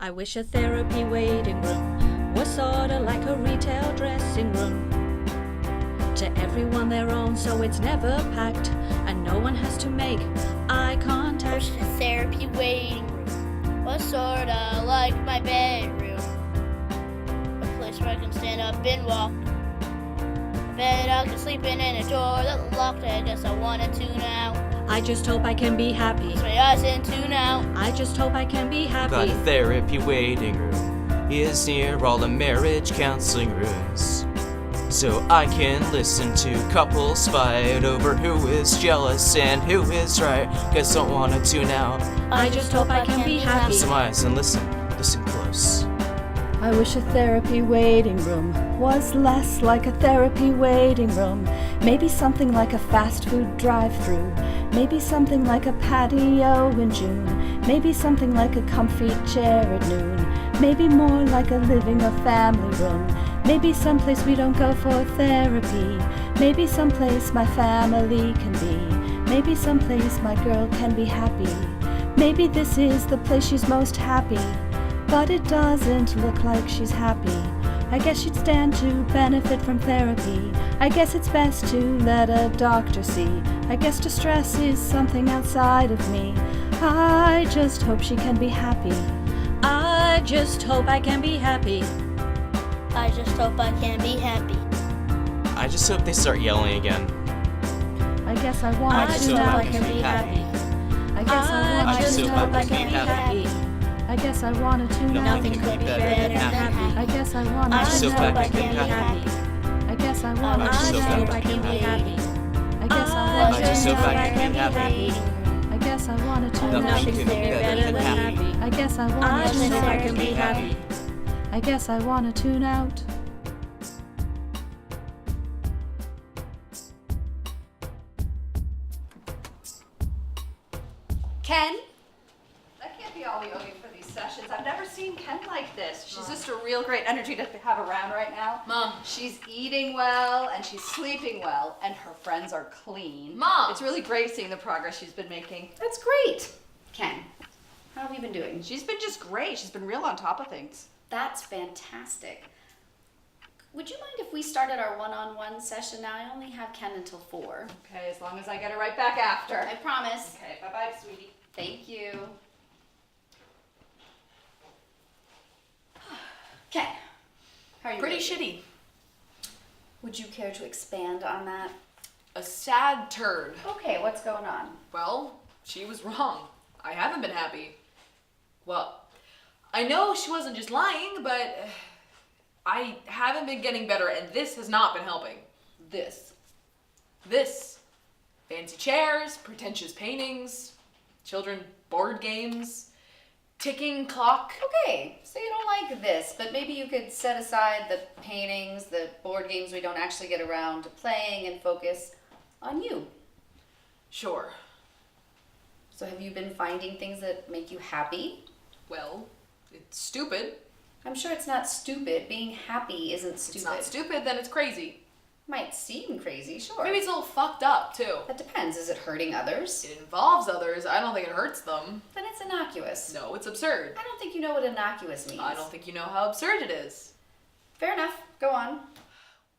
I wish a therapy waiting room was sorta like a retail dressing room. To everyone their own, so it's never packed, and no one has to make eye contact. The therapy waiting room was sorta like my bedroom. A place where I can stand up and walk. A bed I can sleep in, and a door that's locked. I guess I wanted to now. I just hope I can be happy. Close my eyes into now. I just hope I can be happy. The therapy waiting room is near all the marriage counseling rooms, so I can listen to couples fight over who is jealous and who is right. Guess I wanna tune out. I just hope I can be happy. Close some eyes and listen close. I wish a therapy waiting room was less like a therapy waiting room. Maybe something like a fast food drive-through. Maybe something like a patio in June. Maybe something like a comfy chair at noon. Maybe more like a living or family room. Maybe someplace we don't go for therapy. Maybe someplace my family can be. Maybe someplace my girl can be happy. Maybe this is the place she's most happy. But it doesn't look like she's happy. I guess she'd stand to benefit from therapy. I guess it's best to let a doctor see. I guess distress is something outside of me. I just hope she can be happy. I just hope I can be happy. I just hope I can be happy. I just hope they start yelling again. I guess I want I to just hope hope I I can be happy. I guess I I just hope hope I I can be happy. I guess I wanted to know. Nothing could be better than happy. I guess I wanted I to just so hope glad I I can can be be happy. I guess I I wanted just to so just glad hope know. I can be happy. I guess I I wanted just to hope I know. can be happy. I guess I wanted to Nothing know. Nothing could could be better than happy. I guess I I wanted just to hope I know. can be happy. I guess I want to tune out. Ken? That can't be all we owe you for these sessions. I've never seen Ken like this. She's just a real great energy to have around right now. Mom. She's eating well and she's sleeping well and her friends are clean. Mom. It's really great seeing the progress she's been making. That's great. Ken, how have you been doing? She's been just great. She's been real on top of things. That's fantastic. Would you mind if we started our one-on-one session now? I only have Ken until 4. Okay, as long as I get her right back after. I promise. Okay, bye-bye, sweetie. Thank you. Ken, how are you? Pretty doing? shitty. Would you care to expand on that? A sad turd. Okay, what's going on? Well, she was wrong. I haven't been happy. Well, I know she wasn't just lying, but I haven't been getting better, and this has not been helping. This. Fancy chairs, pretentious paintings, children board games, ticking clock. Okay, so you don't like this, but maybe you could set aside the paintings, the board games we don't actually get around to playing and focus on you. Sure. So have you been finding things that make you happy? Well, it's stupid. I'm sure it's not stupid. Being happy isn't stupid. It's not stupid, then it's crazy. Might seem crazy, sure. Maybe it's a little fucked up, too. That depends. Is it hurting others? It involves others. I don't think it hurts them. Then it's innocuous. No, it's absurd. I don't think you know what innocuous means. I don't think you know how absurd it is. Fair enough. Go on.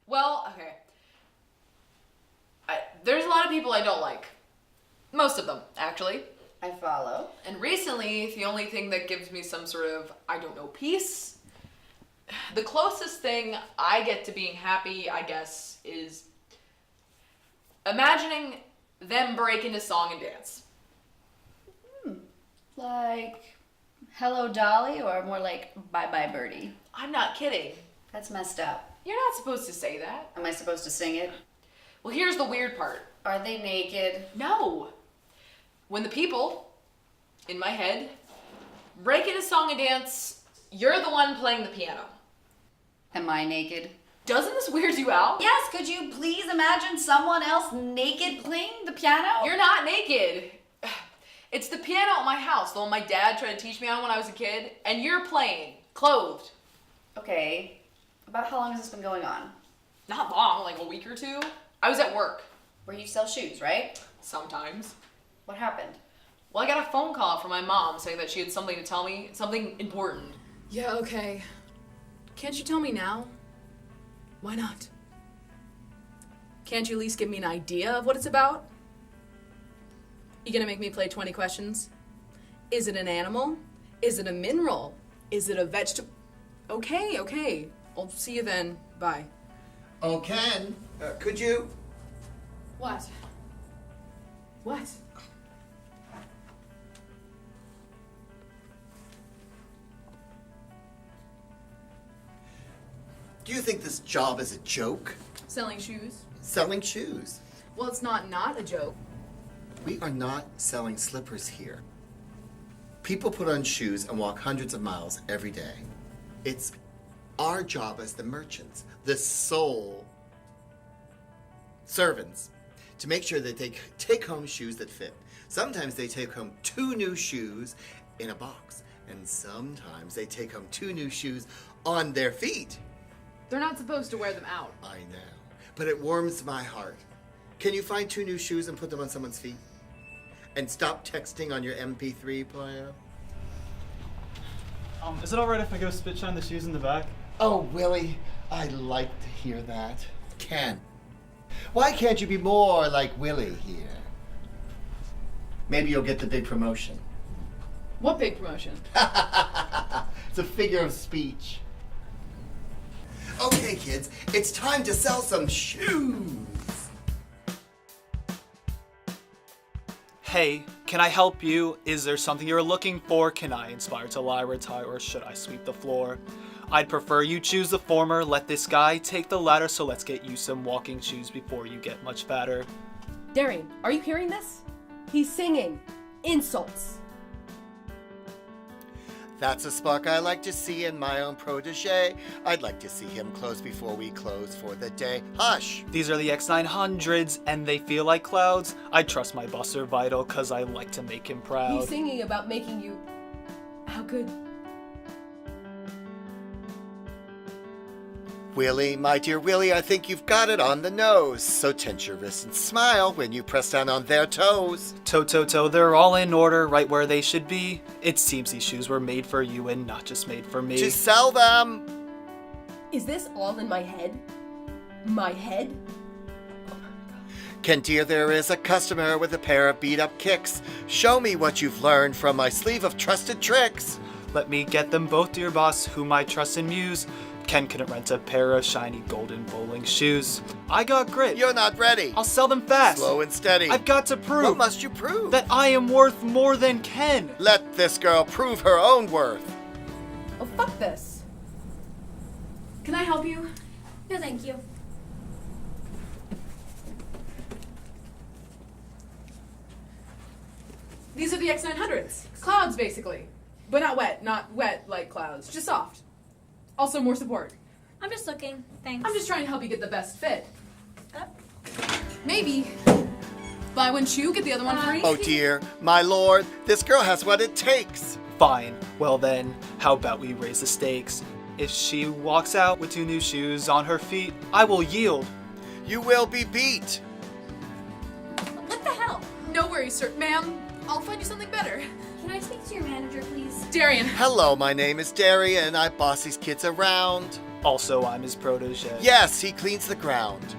Well, okay. There's a lot of people I don't like. Most of them, actually. I follow. And recently, the only thing that gives me some sort of, I don't know, peace, the closest thing I get to being happy, I guess, is imagining them break into song and dance. Like, hello, Dolly, or more like, bye-bye, Birdie. I'm not kidding. That's messed up. You're not supposed to say that. Am I supposed to sing it? Well, here's the weird part. Are they naked? No. When the people, in my head, break into song and dance, you're the one playing the piano. Am I naked? Doesn't this weird you out? Yes, could you please imagine someone else naked playing the piano? You're not naked. It's the piano at my house, the one my dad tried to teach me on when I was a kid, and you're playing, clothed. Okay. About how long has this been going on? Not long, like a week or two. I was at work. Where you sell shoes, right? Sometimes. What happened? Well, I got a phone call from my mom saying that she had something to tell me, something important. Yeah, okay. Can't you tell me now? Why not? Can't you at least give me an idea of what it's about? You gonna make me play 20 questions? Is it an animal? Is it a mineral? Is it a vegetable? Okay. I'll see you then. Bye. Oh, Ken, could you? What? What? Do you think this job is a joke? Selling shoes? Selling shoes. Well, it's not a joke. We are not selling slippers here. People put on shoes and walk hundreds of miles every day. It's our job as the merchants, the sole servants, to make sure that they take home shoes that fit. Sometimes they take home 2 new shoes in a box, and sometimes they take home 2 new shoes on their feet. They're not supposed to wear them out. I know, but it warms my heart. Can you find 2 new shoes and put them on someone's feet? And stop texting on your MP3 player? Is it alright if I go spit shine the shoes in the back? Oh, Willie, I like to hear that. Ken, why can't you be more like Willie here? Maybe you'll get the big promotion. What big promotion? It's a figure of speech. Okay, kids, it's time to sell some shoes. Hey, can I help you? Is there something you're looking for? Can I inspire to lie, retire, or should I sweep the floor? I'd prefer you choose the former. Let this guy take the latter, so let's get you some walking shoes before you get much fatter. Darian, are you hearing this? He's singing insults. That's a spark I like to see in my own protege. I'd like to see him close before we close for the day. Hush! These are the X900s, and they feel like clouds. I trust my buster vital, cause I like to make him proud. He's singing about making you... How good? Willie, my dear Willie, I think you've got it on the nose. So tense your wrists and smile when you press down on their toes. Toe, they're all in order, right where they should be. It seems these shoes were made for you and not just made for me. To sell them! Is this all in my head? My head? Ken dear, there is a customer with a pair of beat-up kicks. Show me what you've learned from my sleeve of trusted tricks. Let me get them both, dear boss, whom I trust and muse. Ken couldn't rent a pair of shiny golden bowling shoes. I got grit. You're not ready. I'll sell them fast. Slow and steady. I've got to prove. What must you prove? That I am worth more than Ken. Let this girl prove her own worth. Oh, fuck this. Can I help you? No, thank you. These are the X900s. Clouds, basically. But not wet like clouds. Just soft. Also more support. I'm just looking. Thanks. I'm just trying to help you get the best fit. Maybe. Buy one shoe, get the other one free. Oh dear, my lord, this girl has what it takes. Fine. Well then, how about we raise the stakes? If she walks out with 2 new shoes on her feet, I will yield. You will be beat. What the hell? No worries, sir. Ma'am, I'll find you something better. Can I speak to your manager, please? Darian. Hello, my name is Darian. I boss these kids around. Also, I'm his protege. Yes, he cleans the ground.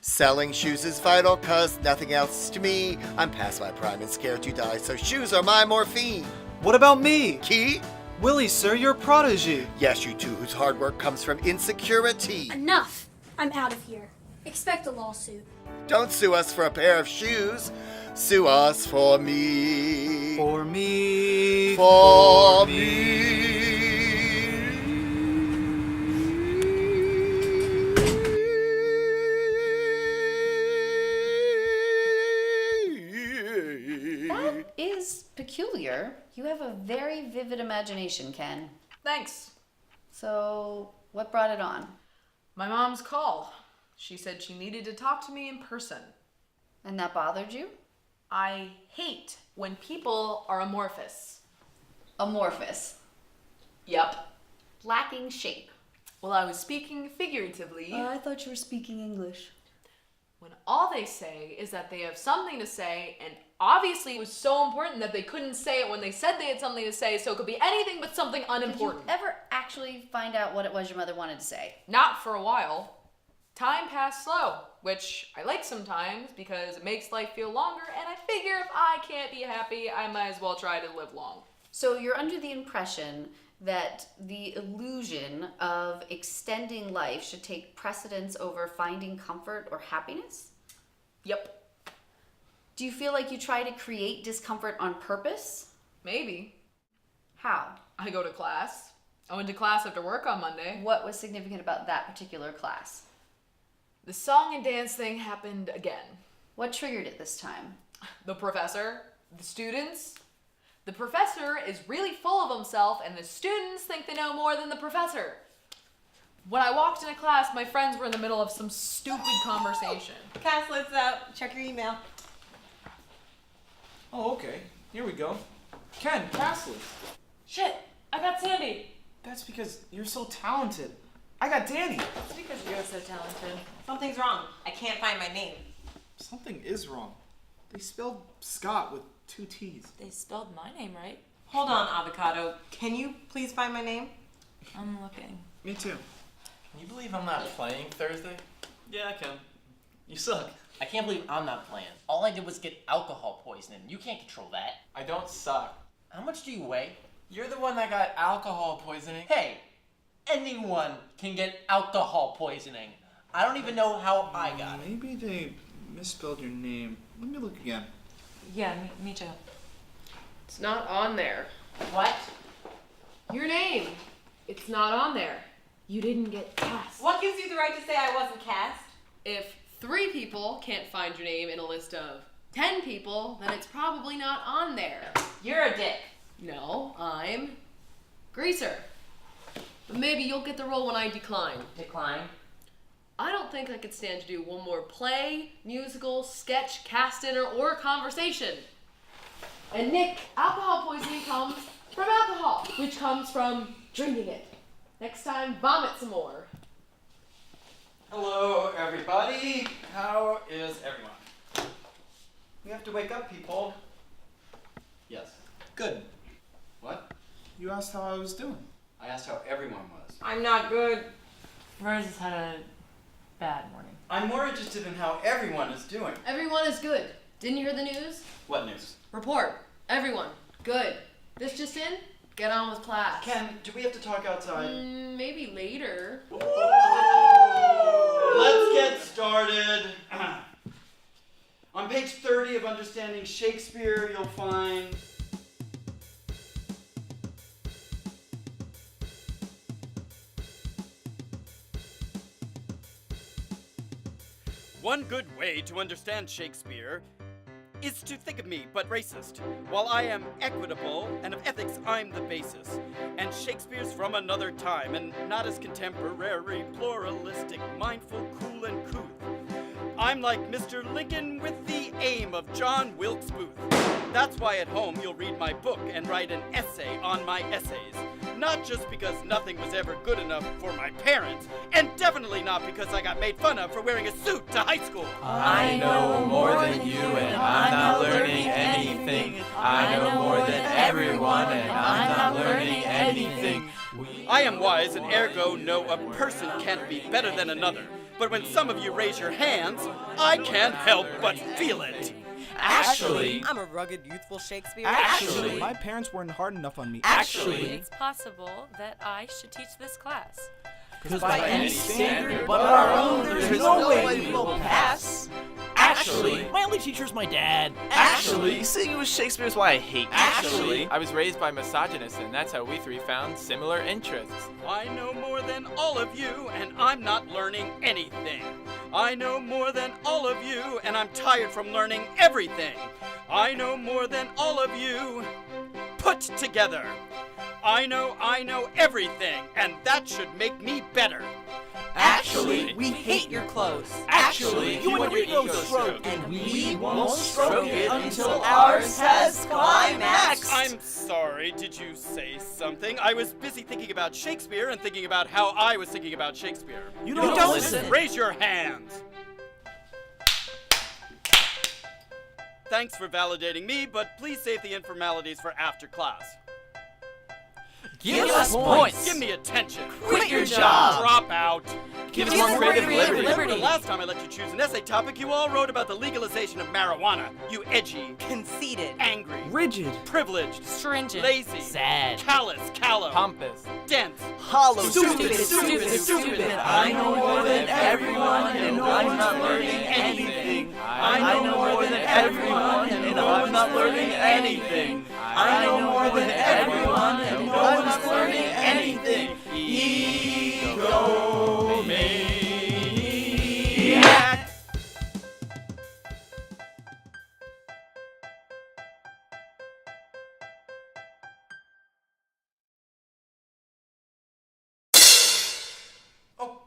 Selling shoes is vital, cause nothing else to me. I'm past my prime and scared to die, so shoes are my morphine. What about me? Key? Willie, sir, you're a prodigy. Yes, you too, whose hard work comes from insecurity. Enough. I'm out of here. Expect a lawsuit. Don't sue us for a pair of shoes. Sue us for me. For me. For me. That is peculiar. You have a very vivid imagination, Ken. Thanks. So, what brought it on? My mom's call. She said she needed to talk to me in person. And that bothered you? I hate when people are amorphous. Amorphous. Yep. Lacking shape. Well, I was speaking figuratively. I thought you were speaking English. when all they say is that they have something to say, and obviously it was so important that they couldn't say it when they said they had something to say, so it could be anything but something Did unimportant. you ever actually find out what it was your mother wanted to say? Not for a while. Time passed slow, which I like sometimes because it makes life feel longer, and I figure if I can't be happy, I might as well try to live long. So you're under the impression that the illusion of extending life should take precedence over finding comfort or happiness? Yep. Do you feel like you try to create discomfort on purpose? Maybe. How? I go to class. I went to class after work on Monday. What was significant about that particular class? The song and dance thing happened again. What triggered it this time? The professor, the students. The professor is really full of himself, and the students think they know more than the professor. When I walked into class, my friends were in the middle of some stupid conversation. Cass, let's check your email. Oh, okay. Here we go. Ken, Castless. Shit, I got Sandy. That's because you're so talented. I got Danny. It's because you're so talented. Something's wrong. I can't find my name. Something is wrong. They spelled Scott with 2 T's. They spelled my name right. Hold on, Avocado. Can you please find my name? I'm looking. Me too. Can you believe I'm not playing Thursday? Yeah, I can. You suck. I can't believe I'm not playing. All I did was get alcohol poisoning. You can't control that. I don't suck. How much do you weigh? You're the one that got alcohol poisoning. Hey, anyone can get alcohol poisoning. I don't even know how I got it. Maybe they misspelled your name. Let me look again. Yeah, me too. It's not on there. What? Your name. It's not on there. You didn't get cast. What gives you the right to say I wasn't cast? If 3 people can't find your name in a list of 10 people, then it's probably not on there. You're a dick. No, I'm Greaser. But maybe you'll get the role when I decline. Decline. I don't think I could stand to do one more play, musical, sketch, cast dinner, or conversation. And Nick, alcohol poisoning comes from alcohol, which comes from drinking it. Next time, vomit some more. Hello, everybody. How is everyone? We have to wake up, people. Yes. Good. What? You asked how I was doing. I asked how everyone was. I'm not good. Rose has had a bad morning. I'm more interested in how everyone is doing. Everyone is good. Didn't you hear the news? What news? Report. Everyone. Good. This just in? Get on with class. Ken, do we have to talk outside? Maybe later. Let's get started. On page 30 of Understanding Shakespeare, you'll find... One good way to understand Shakespeare is to think of me, but racist. While I am equitable, and of ethics I'm the basis. And Shakespeare's from another time, and not as contemporary, pluralistic, mindful, cool, and couth. I'm like Mr. Lincoln with the aim of John Wilkes Booth. That's why at home you'll read my book and write an essay on my essays. Not just because nothing was ever good enough for my parents, and definitely not because I got made fun of for wearing a suit to high school. I know more than you and I'm not learning anything. I know more than everyone and I'm not learning anything. I am wise and ergo know a person can't be better than another. But when some of you raise your hands, I can't help but feel it. Actually, I'm a rugged, youthful Shakespeare. Actually, my parents weren't hard enough on me. Actually, It's possible that I should teach this class. because by any standard but our own, there's no way we will pass. Actually, My only teacher's my dad. actually, Singing with Shakespeare is why I hate actually, I was raised by misogynists, and that's how we 3 found similar interests. I know more than all of you, and I'm not learning anything. I know more than all of you, and I'm tired from learning everything. I know more than all of you put together. I know everything, and that should make me better. Actually, We hate your clothes. actually, You and your ego stroke, and we won't stroke it until ours has climax. I'm sorry, did you say something? I was busy thinking about Shakespeare and thinking about how I was thinking about Shakespeare. You don't listen. Raise your hands. thanks for validating me, but please save the informalities for after class. Give us points. Give me attention. Quit your job. Drop out. Give us more creative liberty. Remember last time I let you choose an essay topic, you all wrote about the legalization of marijuana. You edgy, Conceited. angry, Rigid. privileged, Stringent. lazy, Sad. callous, callow, Pompous. dense, Hollow. stupid. I know more than everyone, and I'm not learning anything. I know more than everyone, and I'm not learning anything. I know more than everyone, and no one's learning anything. Egomaniac. Oh,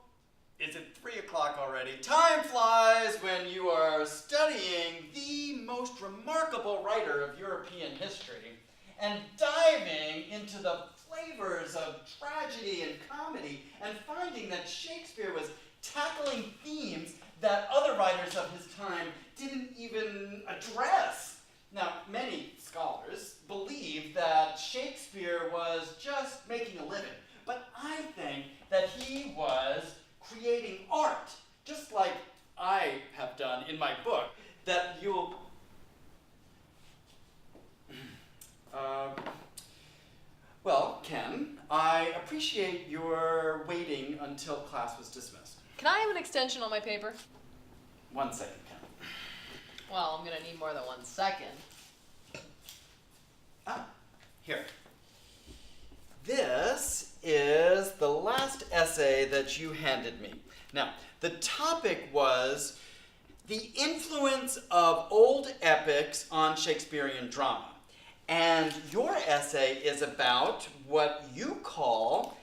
is it 3 o'clock already? Time flies when you are studying the most remarkable writer of European history and diving into the flavors of tragedy and comedy and finding that Shakespeare was tackling themes that other writers of his time didn't even address. Now, many scholars believe that Shakespeare was just making a living, but I think that he was creating art, just like I have done in my book, that you'll... Well, Ken, I appreciate your waiting until class was dismissed. Can I have an extension on my paper? 1 second, Ken. Well, I'm gonna need more than 1 second. Here. This is the last essay that you handed me. Now, the topic was the influence of old epics on Shakespearean drama. And your essay is about what you call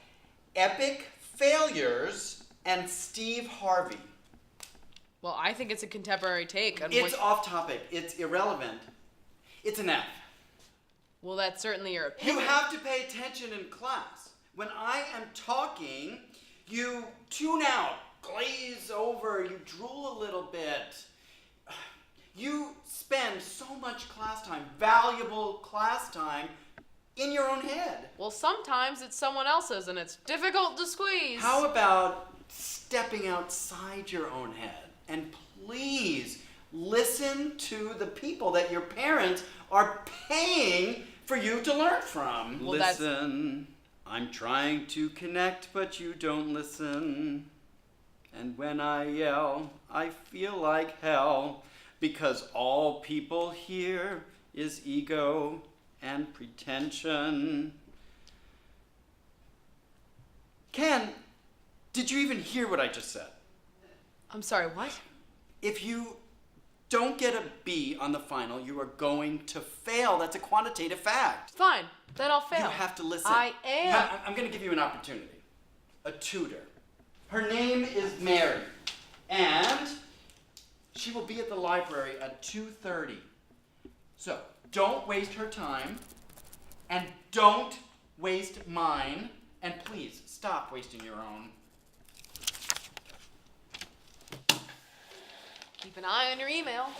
epic failures and Steve Harvey. Well, I think it's a contemporary take on It's off topic. It's irrelevant. It's an F. Well, that's certainly your opinion. You have to pay attention in class. When I am talking, you tune out, glaze over, you drool a little bit. You spend so much class time, valuable class time, in your own head. Well, sometimes it's someone else's and it's difficult to squeeze. How about stepping outside your own head and please listen to the people that your parents are paying for you to learn from? Well, listen, I'm trying to connect, but you don't listen. And when I yell, I feel like hell, because all people hear is ego and pretension. Ken, did you even hear what I just said? I'm sorry, what? If you don't get a B on the final, you are going to fail. That's a quantitative fact. Fine, then I'll fail. You have to listen. I am. I'm going to give you an opportunity. A tutor. Her name is Mary, and she will be at the library at 2:30. So, don't waste her time, and don't waste mine, and please stop wasting your own. Keep an eye on your email.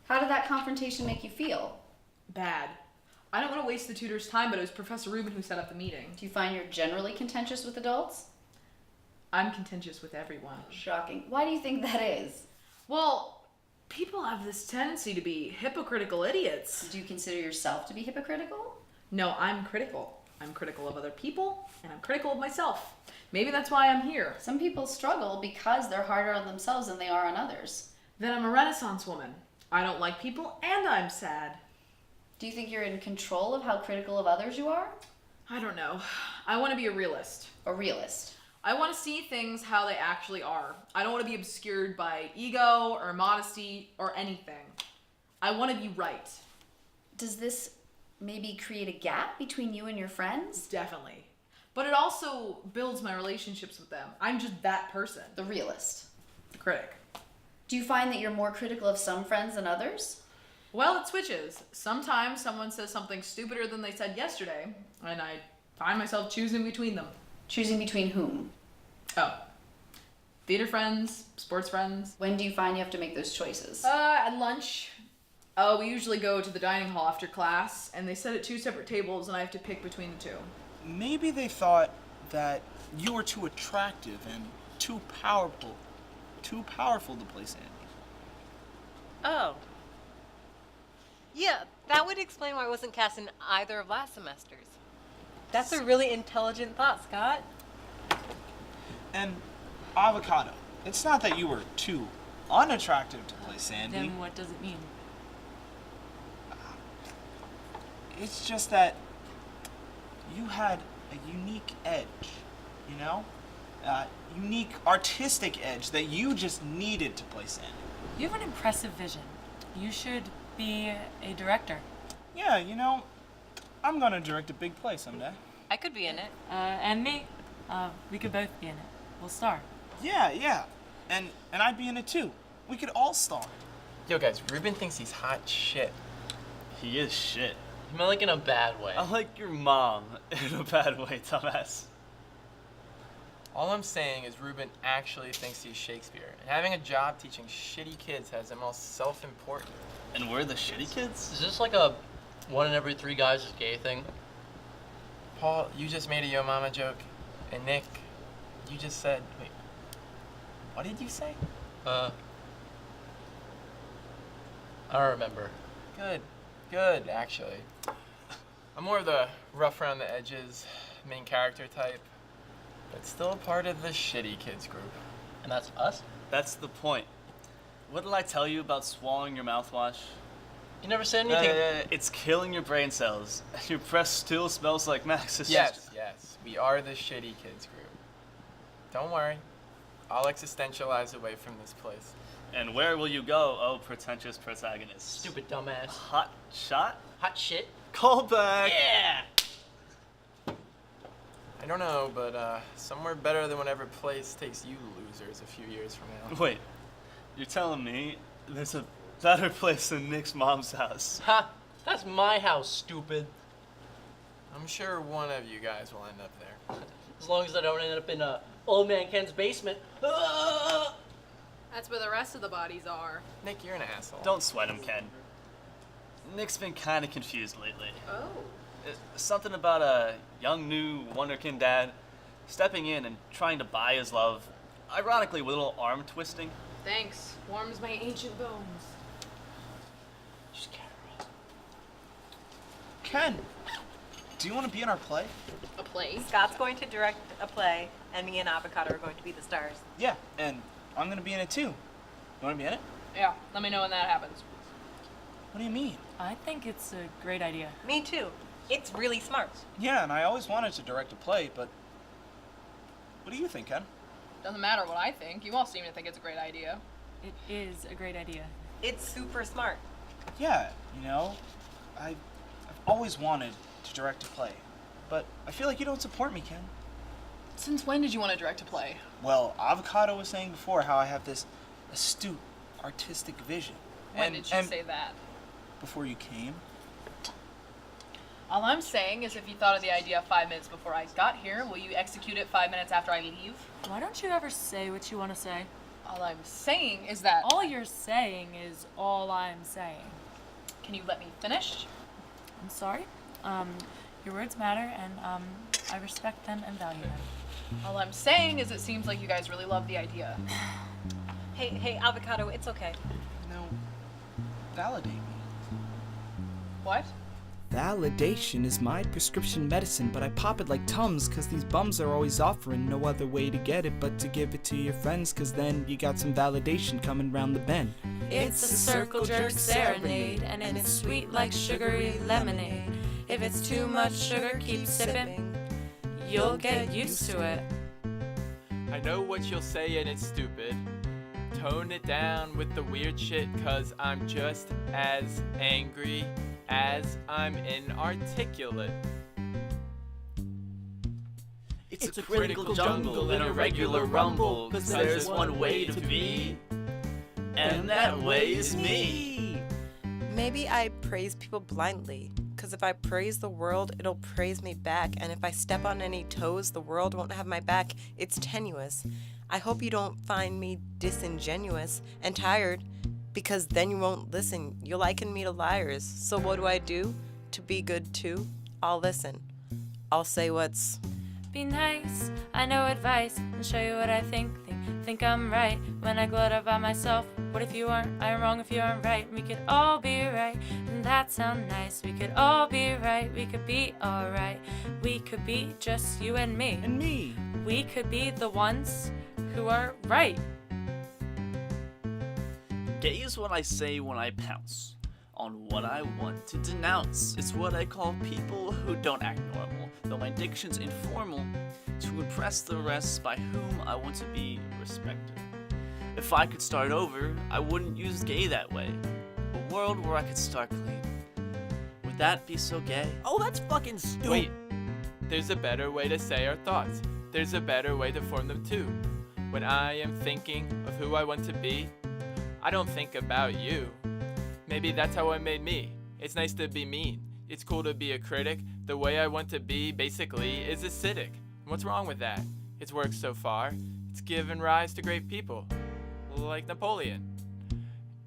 How did that confrontation make you feel? Bad. I don't want to waste the tutor's time, but it was Professor Rubin who set up the meeting. Do you find you're generally contentious with adults? I'm contentious with everyone. Shocking. Why do you think that is? Well, people have this tendency to be hypocritical idiots. Do you consider yourself to be hypocritical? No, I'm critical. I'm critical of other people, and I'm critical of myself. Maybe that's why I'm here. Some people struggle because they're harder on themselves than they are on others. Then I'm a Renaissance woman. I don't like people, and I'm sad. Do you think you're in control of how critical of others you are? I don't know. I want to be a realist. A realist. I want to see things how they actually are. I don't want to be obscured by ego or modesty or anything. I want to be right. Does this maybe create a gap between you and your friends? Definitely. But it also builds my relationships with them. I'm just that person. The realist. The critic. Do you find that you're more critical of some friends than others? Well, it switches. Sometimes someone says something stupider than they said yesterday, and I find myself choosing between them. Choosing between whom? Oh. Theater friends, sports friends. When do you find you have to make those choices? At lunch. We usually go to the dining hall after class, and they sit at 2 separate tables, and I have to pick between the two. Maybe they thought that you were too attractive and too powerful to play Sandy. Oh. Yeah, that would explain why I wasn't cast in either of last semester's. That's a really intelligent thought, Scott. And Avocado, it's not that you were too unattractive to play Sandy. Then what does it mean? It's just that you had a unique edge, you know? Unique artistic edge that you just needed to play Sandy. You have an impressive vision. You should be a director. Yeah, you know, I'm gonna direct a big play someday. I could be in it. And me. We could both be in it. We'll star. Yeah. And I'd be in it too. We could all star. Yo guys, Ruben thinks he's hot shit. He is shit. I mean, like in a bad way. I like your mom in a bad way, dumbass. All I'm saying is Ruben actually thinks he's Shakespeare, and having a job teaching shitty kids has him all self-important. And we're the shitty kids? Is this like a 1 in every 3 guys is gay thing? Paul, you just made a yo mama joke, and Nick, you just said, wait, what did you say? I don't remember. Good, actually. I'm more of the rough around the edges, main character type, but still a part of the shitty kids group. And that's us? That's the point. What did I tell you about swallowing your mouthwash? You never said anything. It's killing your brain cells. Your breath still smells like Max's. Yes, we are the shitty kids group. Don't worry, I'll existentialize away from this place. And where will you go, oh pretentious protagonist? Stupid dumbass. Hot shot? Hot shit. Call back! Yeah! I don't know, but somewhere better than whatever place takes you losers a few years from now. Wait, you're telling me there's a better place than Nick's mom's house? Ha! That's my house, stupid. I'm sure one of you guys will end up there. As long as I don't end up in old man Ken's basement. That's where the rest of the bodies are. Nick, you're an asshole. Don't sweat him, Ken. Nick's been kind of confused lately. Oh. Something about a young new wonderkin dad stepping in and trying to buy his love, ironically with a little arm twisting. Thanks. Warms my ancient bones. Ken, do you want to be in our play? A play? Scott's going to direct a play, and me and Avocado are going to be the stars. Yeah, and I'm gonna be in it too. You wanna be in it? Yeah, let me know when that happens. What do you mean? I think it's a great idea. Me too. It's really smart. Yeah, and I always wanted to direct a play, but what do you think, Ken? Doesn't matter what I think. You all seem to think it's a great idea. It is a great idea. It's super smart. Yeah, you know, I've always wanted to direct a play, but I feel like you don't support me, Ken. Since when did you want to direct a play? Well, Avocado was saying before how I have this astute artistic vision. When did she say that? Before you came. All I'm saying is if you thought of the idea 5 minutes before I got here, will you execute it 5 minutes after I leave? Why don't you ever say what you want to say? All I'm saying is that... All you're saying is all I'm saying. Can you let me finish? I'm sorry. Your words matter, and I respect them and value them. All I'm saying is it seems like you guys really love the idea. Hey, Avocado, it's okay. No, validate me. What? Validation is my prescription medicine, but I pop it like Tums, cause these bums are always offering no other way to get it but to give it to your friends, cause then you got some validation coming round the bend. It's a circle jerk serenade, and it's sweet like sugary lemonade. If it's too much sugar, keep sipping. You'll get used to it. I know what you'll say and it's stupid. Tone it down with the weird shit, cause I'm just as angry as I'm inarticulate. It's a critical jungle and a regular rumble, cause there's one way to be, and that way is me. Maybe I praise people blindly, because if I praise the world, it'll praise me back, and if I step on any toes, the world won't have my back. It's tenuous. I hope you don't find me disingenuous and tired, Because then you won't listen. You'll liken me to liars. So what do? To be good too? I'll listen. I'll say what's... Be nice, I know advice, and show you what I think I'm right. When I gloat about myself, what if you aren't? I am wrong if you aren't right. We could all be right, and that sound nice. We could all be right, we could be alright. We could be just you and me. And me. We could be the ones who are right. Gay is what I say when I pounce on what I want to denounce. It's what I call people who don't act normal, though my diction's informal, to impress the rest by whom I want to be respected. If I could start over, I wouldn't use gay that way. A world where I could start clean. Would that be so gay? Oh, that's fucking stupid. Wait, there's a better way to say our thoughts. There's a better way to form them too. When I am thinking of who I want to be, I don't think about you. Maybe that's how I made me. It's nice to be mean. It's cool to be a critic. The way I want to be, basically, is acidic. What's wrong with that? It's worked so far. It's given rise to great people. Like Napoleon.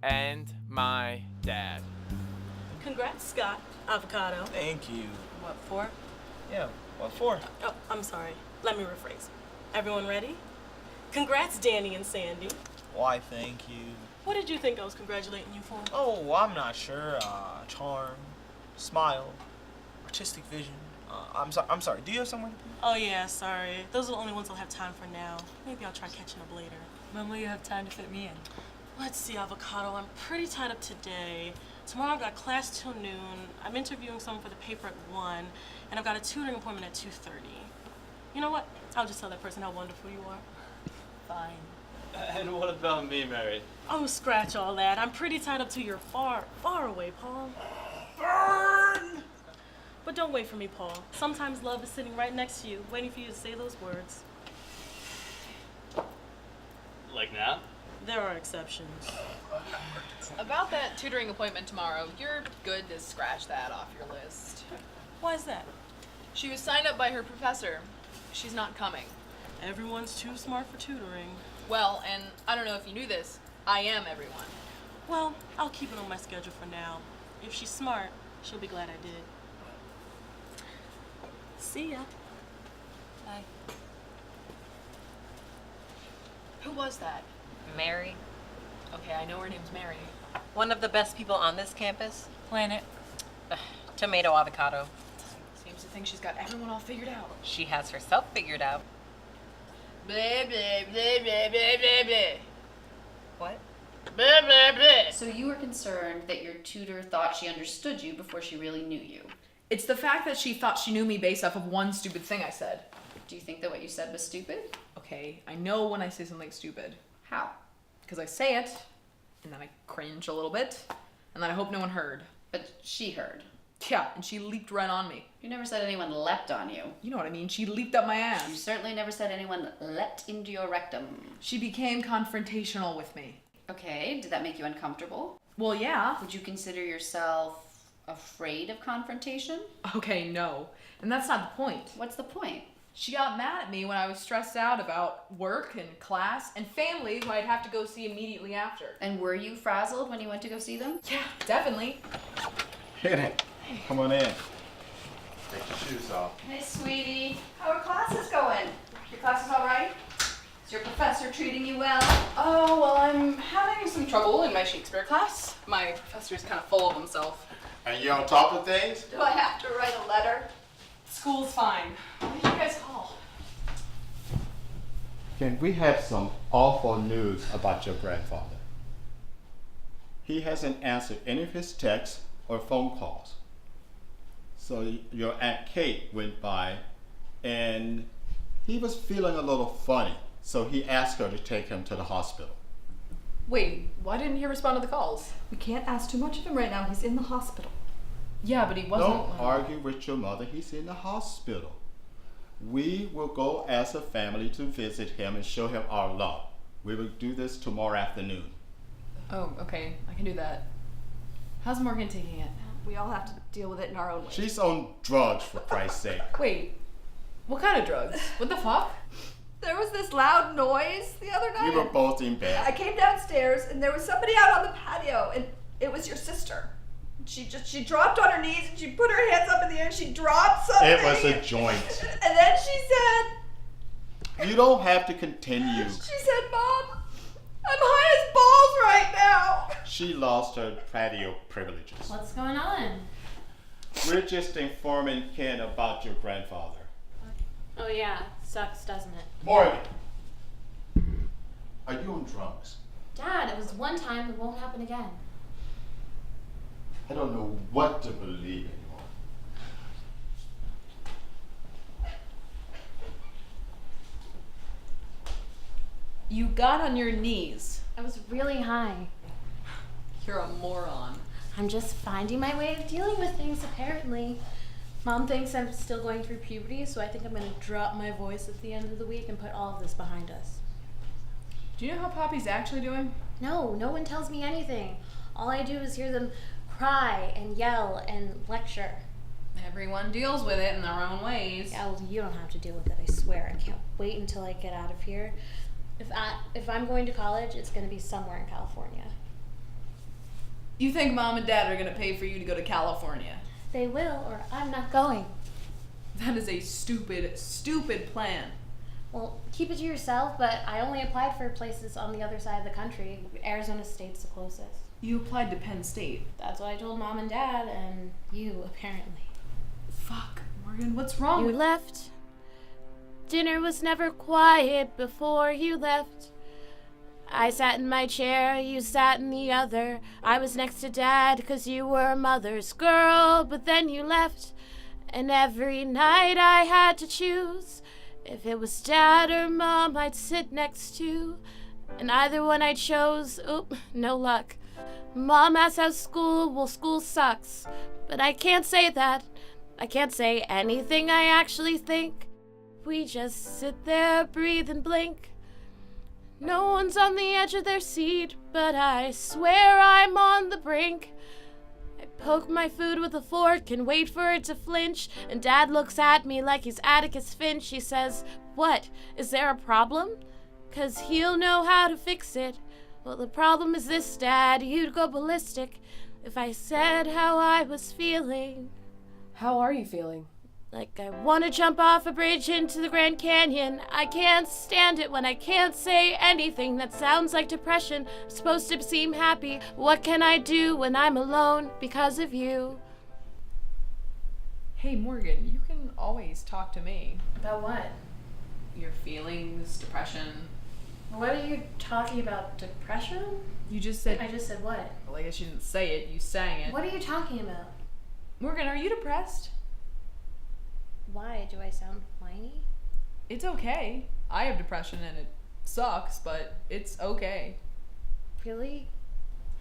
And my dad. Congrats, Scott. Avocado. Thank you. What for? Yeah, what for? Oh, I'm sorry. Let me rephrase. Everyone ready? Congrats, Danny and Sandy. Why, thank you. What did you think I was congratulating you for? Oh, I'm not sure. Charm, smile, artistic vision. I'm sorry. Do you have someone? Oh yeah, sorry. Those are the only ones I'll have time for now. Maybe I'll try catching up later. When will you have time to fit me in? Let's see, Avocado. I'm pretty tied up today. Tomorrow I've got class till noon. I'm interviewing someone for the paper at 1, and I've got a tutoring appointment at 2:30. You know what? I'll just tell that person how wonderful you are. Fine. And what about me, Mary? Oh, scratch all that. I'm pretty tied up till you're far, far away, Paul. Burn! But don't wait for me, Paul. Sometimes love is sitting right next to you, waiting for you to say those words. Like now? There are exceptions. About that tutoring appointment tomorrow, you're good to scratch that off your list. Why is that? She was signed up by her professor. She's not coming. Everyone's too smart for tutoring. Well, and I don't know if you knew this, I am everyone. Well, I'll keep it on my schedule for now. If she's smart, she'll be glad I did. See ya. Bye. Who was that? Mary, Okay, I know her name's Mary. one of the best people on this campus. Planet. Tomato avocado. Seems to think she's got everyone all figured out. She has herself figured out. Blah, blah, blah, blah, blah, blah, blah. What? Blah, blah, blah. So you were concerned that your tutor thought she understood you before she really knew you. It's the fact that she thought she knew me based off of one stupid thing I said. Do you think that what you said was stupid? Okay, I know when I say something stupid. How? Because I say it, and then I cringe a little bit, and then I hope no one heard. But she heard. Yeah, and she leaped right on me. You never said anyone leapt on you. You know what I mean, she leaped up my ass. You certainly never said anyone leapt into your rectum. She became confrontational with me. Okay, did that make you uncomfortable? Well, yeah. Would you consider yourself afraid of confrontation? Okay, no. And that's not the point. What's the point? She got mad at me when I was stressed out about work and class and family who I'd have to go see immediately after. And were you frazzled when you went to go see them? Yeah, definitely. Hit it. Come on in. Take your shoes off. Hey, sweetie. How are classes going? Your classes all right? Is your professor treating you well? Oh, well, I'm having some trouble in my Shakespeare class. My professor's kind of full of himself. Are you on top of things? Do I have to write a letter? School's fine. Why did you guys call? Can we have some awful news about your grandfather? He hasn't answered any of his texts or phone calls. So your Aunt Kate went by and he was feeling a little funny. So he asked her to take him to the hospital. Wait, why didn't he respond to the calls? We can't ask too much of him right now. He's in the hospital. Yeah, but he wasn't. Don't argue with your mother. He's in the hospital. We will go as a family to visit him and show him our love. We will do this tomorrow afternoon. Oh, okay. I can do that. How's Morgan taking it? We all have to deal with it in our own way. She's on drugs, for Christ's sake. Wait, what kind of drugs? What the fuck? There was this loud noise the other night. We were both in bed. I came downstairs and there was somebody out on the patio, and it was your sister. She dropped on her knees and she put her hands up in the air and she dropped something. It was a joint. And then she said, You don't have to continue. she said, Mom, I'm high as balls right now. She lost her patio privileges. What's going on? We're just informing Ken about your grandfather. Oh yeah, sucks, doesn't it? Morgan, are you on drugs? Dad, it was one time, it won't happen again. I don't know what to believe anymore. You got on your knees. I was really high. You're a moron. I'm just finding my way of dealing with things, apparently. Mom thinks I'm still going through puberty, so I think I'm going to drop my voice at the end of the week and put all of this behind us. Do you know how Poppy's actually doing? No, no one tells me anything. All I do is hear them cry and yell and lecture. Everyone deals with it in their own ways. Yeah, well, you don't have to deal with it, I swear. I can't wait until I get out of here. If I'm going to college, it's going to be somewhere in California. You think Mom and Dad are going to pay for you to go to California? They will, or I'm not going. That is a stupid, stupid plan. Well, keep it to yourself, but I only applied for places on the other side of the country. Arizona State's the closest. You applied to Penn State. That's what I told Mom and Dad, and you, apparently. Fuck, Morgan, what's wrong You with... left. Dinner was never quiet before you left. I sat in my chair, you sat in the other. I was next to Dad 'cause you were a mother's girl, but then you left. And every night I had to choose if it was Dad or Mom I'd sit next to. And either one I chose, oop, no luck. Mom asked how school, well, school sucks. But I can't say that. I can't say anything I actually think. We just sit there, breathe and blink. No one's on the edge of their seat, but I swear I'm on the brink. I poke my food with a fork and wait for it to flinch, and Dad looks at me like he's Atticus Finch. He says, "What, is there a problem? 'Cause he'll know how to fix it." Well, the problem is this, Dad, you'd go ballistic if I said how I was feeling. How are you feeling? Like I want to jump off a bridge into the Grand Canyon. I can't stand it when I can't say anything that sounds like depression. I'm supposed to seem happy. What can I do when I'm alone because of you? Hey, Morgan, you can always talk to me. About what? Your feelings, depression. What are you talking about? Depression? You just said... I just said what? Well, I guess you didn't say it, you sang it. What are you talking about? Morgan, are you depressed? Why? Do I sound whiny? It's okay. I have depression and it sucks, but it's okay. Really?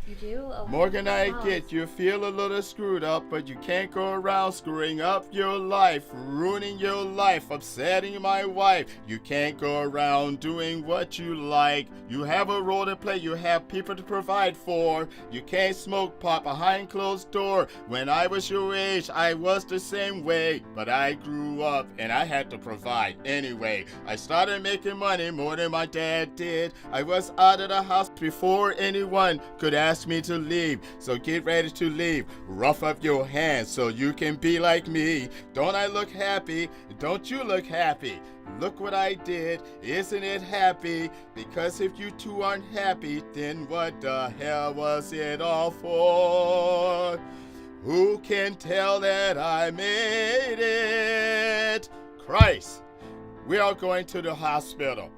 You do? Oh, Morgan, I wow. get you feel a little screwed up, but you can't go around screwing up your life, ruining your life, upsetting my wife. You can't go around doing what you like. You have a role to play, you have people to provide for. You can't smoke pot behind closed door. When I was your age, I was the same way, but I grew up and I had to provide anyway. I started making money more than my dad did. I was out of the house before anyone could ask me to leave, so get ready to leave. Rough up your hands so you can be like me. Don't I look happy? Don't you look happy? Look what I did, isn't it happy? Because if you two aren't happy, then what the hell was it all for? Who can tell that I made it? Christ, we are going to the hospital.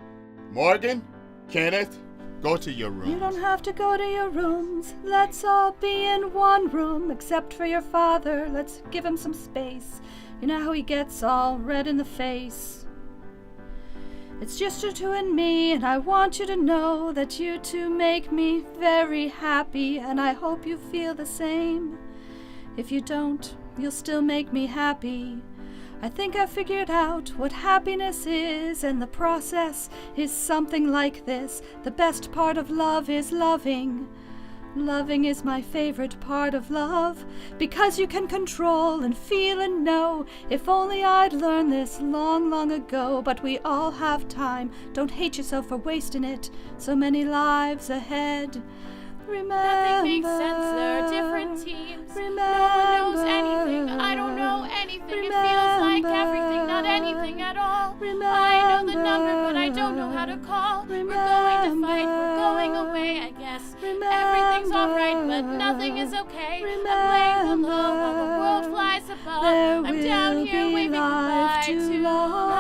Morgan, Kenneth, go to your room. You don't have to go to your rooms. Let's all be in one room, except for your father. Let's give him some space. You know how he gets all red in the face. It's just you two and me, and I want you to know that you two make me very happy, and I hope you feel the same. If you don't, you'll still make me happy. I think I figured out what happiness is, and the process is something like this. The best part of love is loving. Loving is my favorite part of love, because you can control and feel and know. If only I'd learned this long, long ago. But we all have time. Don't hate yourself for wasting it. So many lives ahead. Remember. Nothing makes sense, there are different teams. No one knows anything, I don't know anything. It feels like everything, not anything at all. I know the number, but I don't know how to call. We're going to fight, we're going away, I guess. Everything's alright, but nothing is okay. I'm laying low while the world flies above. I'm down here waving goodbye to love.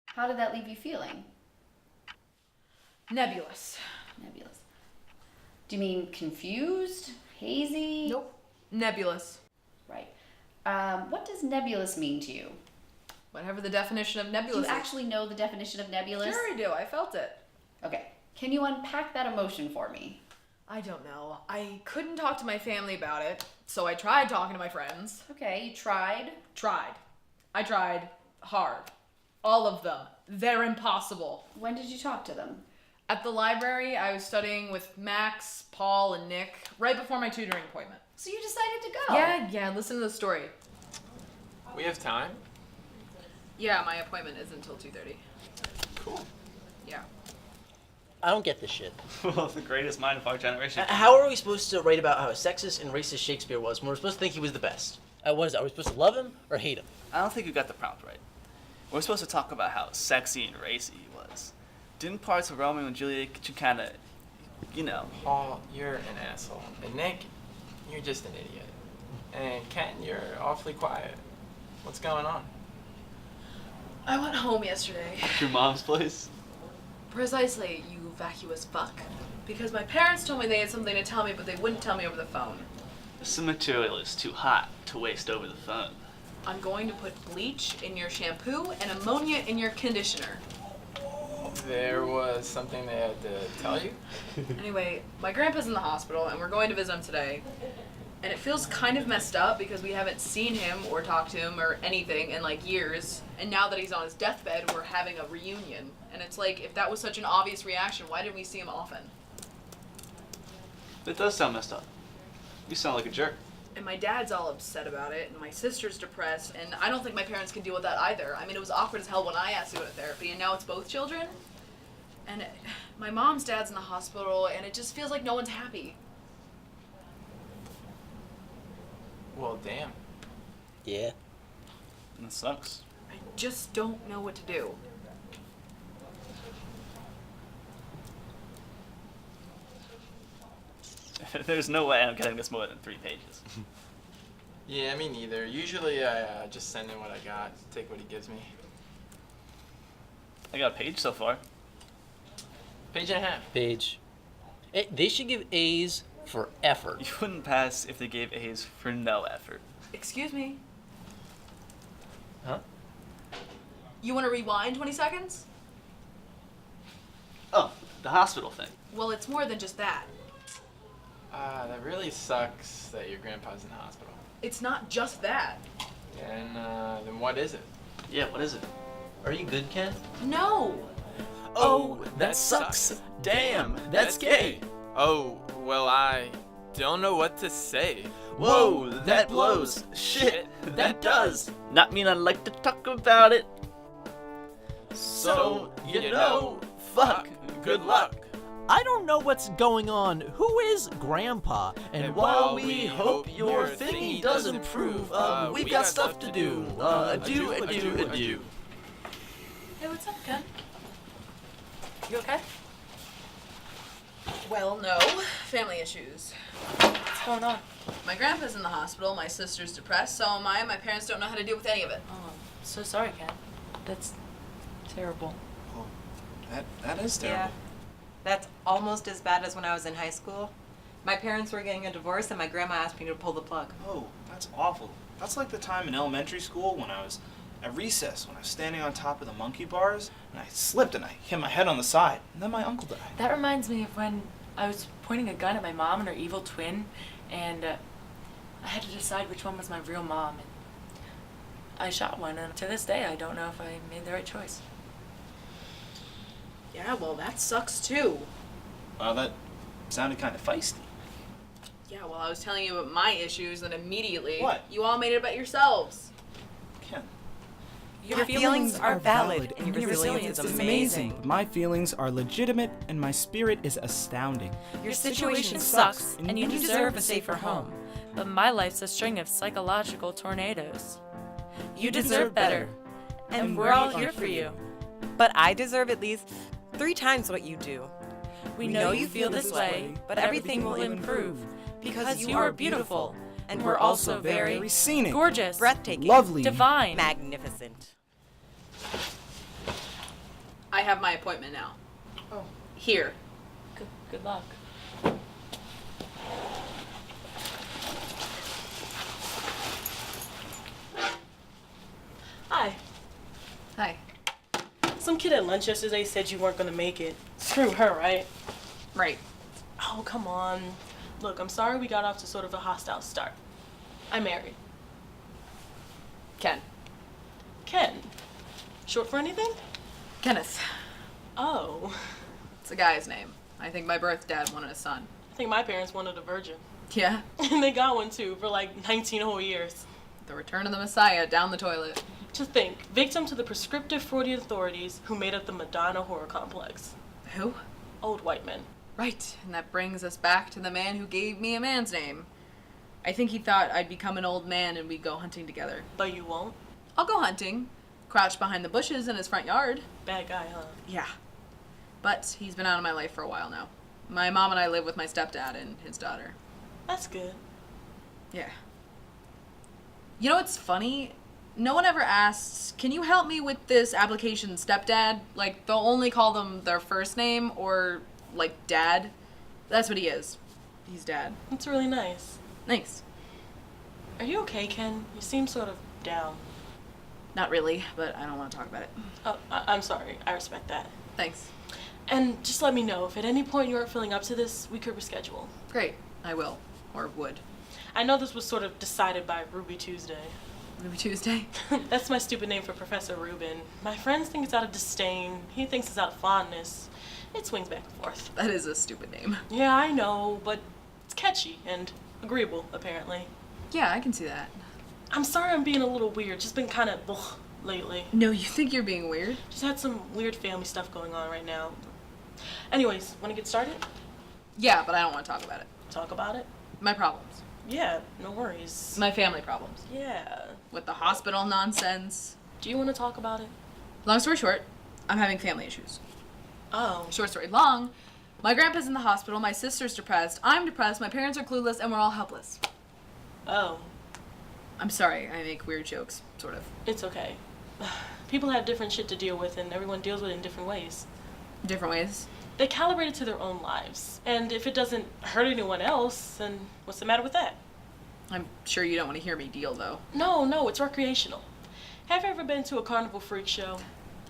How did that leave you feeling? Nebulous. Nebulous. Do you mean confused? Hazy? Nope. Nebulous. Right. What does nebulous mean to you? Whatever the definition of nebulous Do you is. actually know the definition of nebulous? Sure I do. I felt it. Okay. Can you unpack that emotion for me? I don't know. I couldn't talk to my family about it, so I tried talking to my friends. Okay, you tried? Tried. I tried hard. All of them. They're impossible. When did you talk to them? At the library, I was studying with Max, Paul, and Nick right before my tutoring appointment. So you decided to go? Yeah, listen to the story. We have time? Yeah, my appointment isn't until 2:30. Cool. Yeah. I don't get this shit. Well, the greatest mind of our generation. How are we supposed to write about how sexist and racist Shakespeare was when we're supposed to think he was the best? What is that? Are we supposed to love him or hate him? I don't think you got the prompt right. We're supposed to talk about how sexy and racy he was. Didn't parts of Romeo and Juliet get you kind of, you know? Paul, you're an asshole. And Nick, you're just an idiot. And Ken, you're awfully quiet. What's going on? I went home yesterday. Your mom's place? Precisely, you vacuous fuck. Because my parents told me they had something to tell me, but they wouldn't tell me over the phone. Some material is too hot to waste over the phone. I'm going to put bleach in your shampoo and ammonia in your conditioner. There was something they had to tell you? Anyway, my grandpa's in the hospital and we're going to visit him today. And it feels kind of messed up because we haven't seen him or talked to him or anything in like years. And now that he's on his deathbed, we're having a reunion. And it's like, if that was such an obvious reaction, why didn't we see him often? It does sound messed up. You sound like a jerk. And my dad's all upset about it, and my sister's depressed, and I don't think my parents can deal with that either. I mean, it was awkward as hell when I asked to go to therapy, and now it's both children. And my mom's dad's in the hospital, and it just feels like no one's happy. Well, damn. Yeah. That sucks. I just don't know what to do. There's no way I'm getting this more than 3 pages. Yeah, me neither. Usually I just send in what I got, take what he gives me. I got a page so far. Page and a half. Page. They should give A's for effort. You wouldn't pass if they gave A's for no effort. Excuse me. Huh? You want to rewind 20 seconds? Oh, the hospital thing. Well, it's more than just that. That really sucks that your grandpa's in the hospital. It's not just that. And then what is it? Yeah, what is it? Are you good, Ken? No! Oh, that sucks. Damn, that's gay. Oh, well, I don't know what to say. Whoa, that blows. Shit, that does. Not mean I'd like to talk about it. So, you know, fuck, good luck. I don't know what's going on. Who is Grandpa? And while we hope your thingy does improve, we've got stuff to do. Adieu. Hey, what's up, Ken? You okay? Well, no. Family issues. What's going on? My grandpa's in the hospital, my sister's depressed, so am I, and my parents don't know how to deal with any of it. Oh, I'm so sorry, Ken. That's terrible. Oh, that is terrible. Yeah. That's almost as bad as when I was in high school. My parents were getting a divorce and my grandma asked me to pull the plug. Oh, that's awful. That's like the time in elementary school when I was at recess, when I was standing on top of the monkey bars, and I slipped and I hit my head on the side, and then my uncle died. That reminds me of when I was pointing a gun at my mom and her evil twin, and I had to decide which one was my real mom, and I shot one, and to this day I don't know if I made the right choice. Yeah, well, that sucks too. Well, that sounded kind of feisty. Yeah, well, I was telling you about my issues, and immediately you all made it about yourselves. Ken. Your feelings are valid, and your resilience is amazing. My feelings are legitimate, and my spirit is astounding. Your situation sucks, and you deserve a safer home. But my life's a string of psychological tornadoes. You deserve better, and we're all here for you. But I deserve at least 3 times what you do. We know you feel this way, but everything will improve because you are beautiful, and we're also very scenic, gorgeous, breathtaking, lovely, divine, magnificent. I have my appointment now. Oh. Here. Good luck. Hi. Hi. Some kid at lunch yesterday said you weren't gonna make it. Screw her, right? Right. Oh, come on. Look, I'm sorry we got off to sort of a hostile start. I'm married. Ken. Ken. Short for anything? Kenneth. Oh. It's a guy's name. I think my birth dad wanted a son. I think my parents wanted a virgin. Yeah? And they got one too for like 19 whole years. The return of the Messiah down the toilet. To think, victim to the prescriptive Freudian authorities who made up the Madonna horror complex. Who? Old white men. Right, and that brings us back to the man who gave me a man's name. I think he thought I'd become an old man and we'd go hunting together. But you won't? I'll go hunting. Crouch behind the bushes in his front yard. Bad guy, huh? Yeah. But he's been out of my life for a while now. My mom and I live with my stepdad and his daughter. That's good. Yeah. You know what's funny? No one ever asks, can you help me with this application, stepdad? Like, they'll only call them their first name or, like, dad. That's what he is. He's dad. That's really nice. Thanks. Are you okay, Ken? You seem sort of down. Not really, but I don't want to talk about it. Oh, I'm sorry. I respect that. Thanks. And just let me know if at any point you aren't feeling up to this, we could reschedule. Great. I will. Or would. I know this was sort of decided by Ruby Tuesday. Ruby Tuesday? That's my stupid name for Professor Rubin. My friends think it's out of disdain. He thinks it's out of fondness. It swings back and forth. That is a stupid name. Yeah, I know, but it's catchy and agreeable, apparently. Yeah, I can see that. I'm sorry I'm being a little weird. Just been kind of lately. No, you think you're being weird? Just had some weird family stuff going on right now. Anyways, want to get started? Yeah, but I don't want to talk about it. Talk about it? My problems. Yeah, no worries. My family problems. Yeah. With the hospital nonsense. Do you want to talk about it? Long story short, I'm having family issues. Oh. Short story long, my grandpa's in the hospital, my sister's depressed, I'm depressed, my parents are clueless, and we're all helpless. Oh. I'm sorry, I make weird jokes, sort of. It's okay. People have different shit to deal with, and everyone deals with it in different ways. Different ways? They calibrate it to their own lives. And if it doesn't hurt anyone else, then what's the matter with that? I'm sure you don't want to hear me deal, though. No, it's recreational. Have you ever been to a carnival freak show?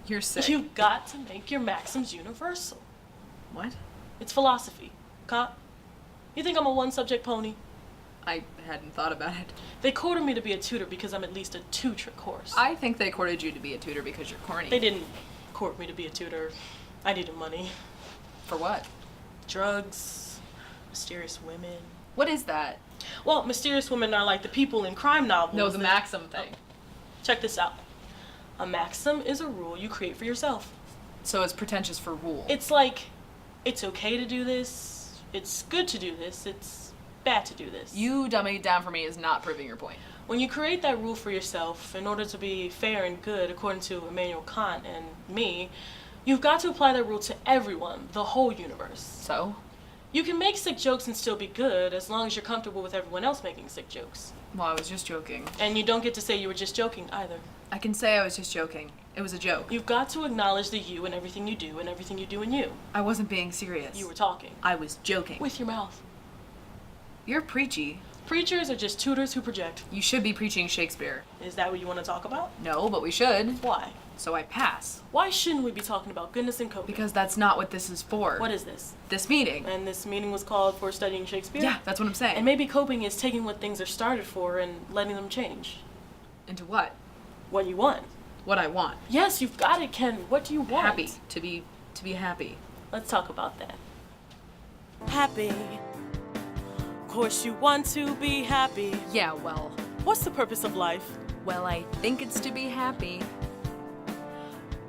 You're sick. You've got to make your maxims universal. What? It's philosophy. Cop? You think I'm a one-subject pony? I hadn't thought about it. They courted me to be a tutor because I'm at least a two-trick horse. I think they courted you to be a tutor because you're corny. They didn't court me to be a tutor. I needed money. For what? Drugs, mysterious women. What is that? Well, mysterious women are like the people in crime novels. No, the maxim thing. Check this out. A maxim is a rule you create for yourself. So it's pretentious for rule. It's like, it's okay to do this, it's good to do this, it's bad to do this. You dumbing it down for me is not proving your point. When you create that rule for yourself, in order to be fair and good, according to Immanuel Kant and me, you've got to apply that rule to everyone, the whole universe. So? You can make sick jokes and still be good, as long as you're comfortable with everyone else making sick jokes. Well, I was just joking. And you don't get to say you were just joking, either. I can say I was just joking. It was a joke. You've got to acknowledge the you in everything you do and everything you do in you. I wasn't being serious. You were talking. I was joking. With your mouth. You're preachy. Preachers are just tutors who project. You should be preaching Shakespeare. Is that what you want to talk about? No, but we should. Why? So I pass. Why shouldn't we be talking about goodness and coping? Because that's not what this is for. What is this? This meeting. And this meeting was called for studying Shakespeare? Yeah, that's what I'm saying. And maybe coping is taking what things are started for and letting them change. Into what? What you want. What I want. Yes, you've got it, Ken. What do you want? Happy. To be to be happy? Let's talk about that. Happy. Of course you want to be happy. Yeah, well. What's the purpose of life? Well, I think it's to be happy.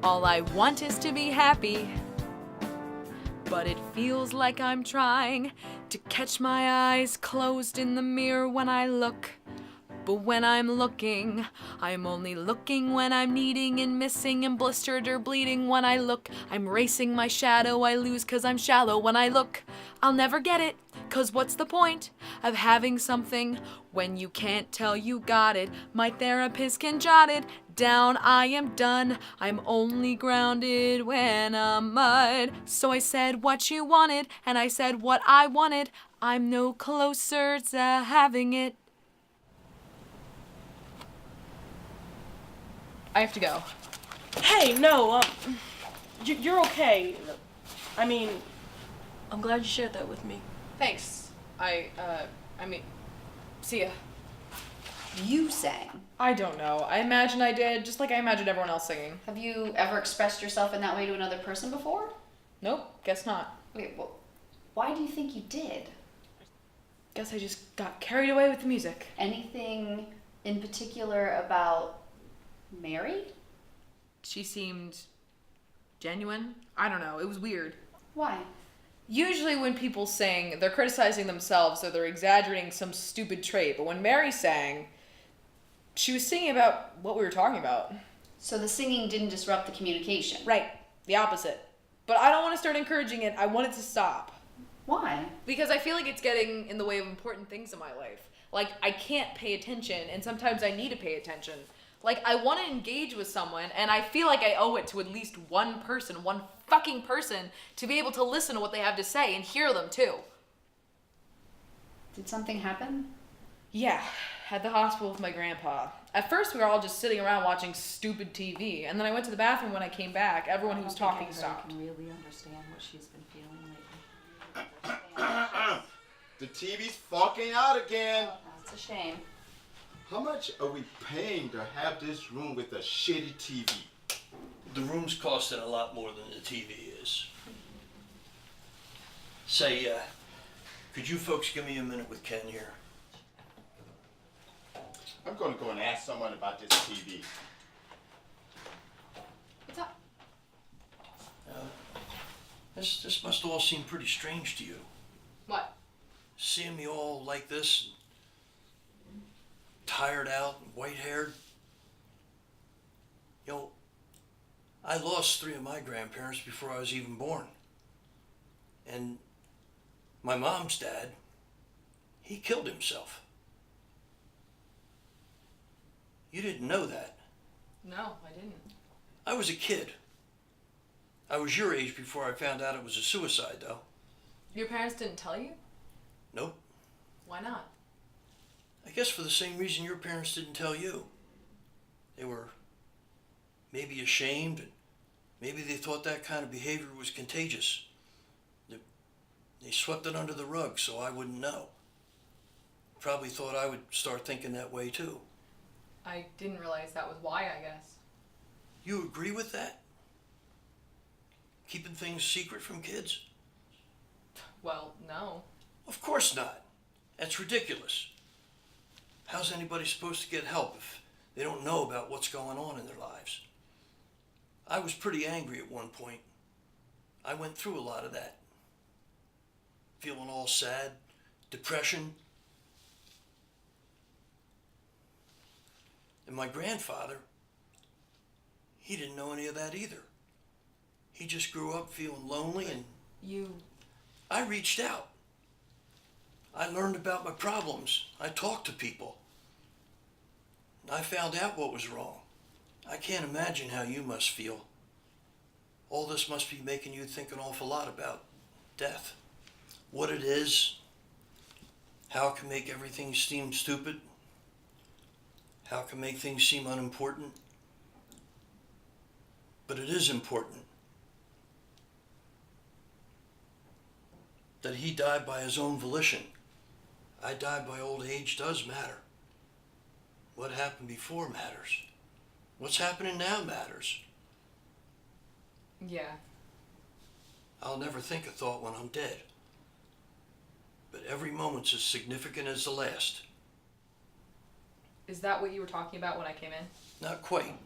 All I want is to be happy. But it feels like I'm trying to catch my eyes closed in the mirror when I look. But when I'm looking, I'm only looking when I'm needing and missing and blistered or bleeding. When I look, I'm racing my shadow. I lose 'cause I'm shallow. When I look, I'll never get it. 'Cause what's the point of having something when you can't tell you got it? My therapist can jot it down. I am done. I'm only grounded when I'm mud. So I said what you wanted, and I said what I wanted. I'm no closer to having it. I have to go. Hey, no, you're okay. I mean, I'm glad you shared that with me. Thanks. I mean, see ya. You sang. I don't know. I imagine I did, just like I imagined everyone else singing. Have you ever expressed yourself in that way to another person before? Nope, guess not. Wait, well, why do you think you did? Guess I just got carried away with the music. Anything in particular about Mary? She seemed genuine. I don't know. It was weird. Why? Usually when people sing, they're criticizing themselves or they're exaggerating some stupid trait. But when Mary sang, she was singing about what we were talking about. So the singing didn't disrupt the communication? Right. The opposite. But I don't want to start encouraging it. I want it to stop. Why? Because I feel like it's getting in the way of important things in my life. Like, I can't pay attention, and sometimes I need to pay attention. Like, I want to engage with someone, and I feel like I owe it to at least one person, one fucking person, to be able to listen to what they have to say and hear them too. Did something happen? Yeah, at the hospital with my grandpa. At first, we were all just sitting around watching stupid TV, and then I went to the bathroom when I came back. Everyone who was talking stopped. I can really understand what she's been feeling lately. The TV's fucking out again. That's a shame. How much are we paying to have this room with a shitty TV? The room's costing a lot more than the TV is. Say, could you folks give me a minute with Ken here? I'm gonna go and ask someone about this TV. What's up? This must all seem pretty strange to you. What? Seeing me all like this, tired out, and white-haired. You know, I lost 3 of my grandparents before I was even born. And my mom's dad, he killed himself. You didn't know that. No, I didn't. I was a kid. I was your age before I found out it was a suicide, though. Your parents didn't tell you? Nope. Why not? I guess for the same reason your parents didn't tell you. They were maybe ashamed, and maybe they thought that kind of behavior was contagious. They swept it under the rug so I wouldn't know. Probably thought I would start thinking that way too. I didn't realize that was why, I guess. You agree with that? Keeping things secret from kids? Well, no. Of course not. That's ridiculous. How's anybody supposed to get help if they don't know about what's going on in their lives? I was pretty angry at one point. I went through a lot of that. Feeling all sad, depression. And my grandfather, he didn't know any of that either. He just grew up feeling lonely and... I reached out. I learned about my problems. I talked to people. I found out what was wrong. I can't imagine how you must feel. All this must be making you think an awful lot about death. What it is, how it can make everything seem stupid, how it can make things seem unimportant. But it is important. That he died by his own volition. I died by old age does matter. What happened before matters. What's happening now matters. Yeah. I'll never think a thought when I'm dead. But every moment's as significant as the last. Is that what you were talking about when I came in? Not quite.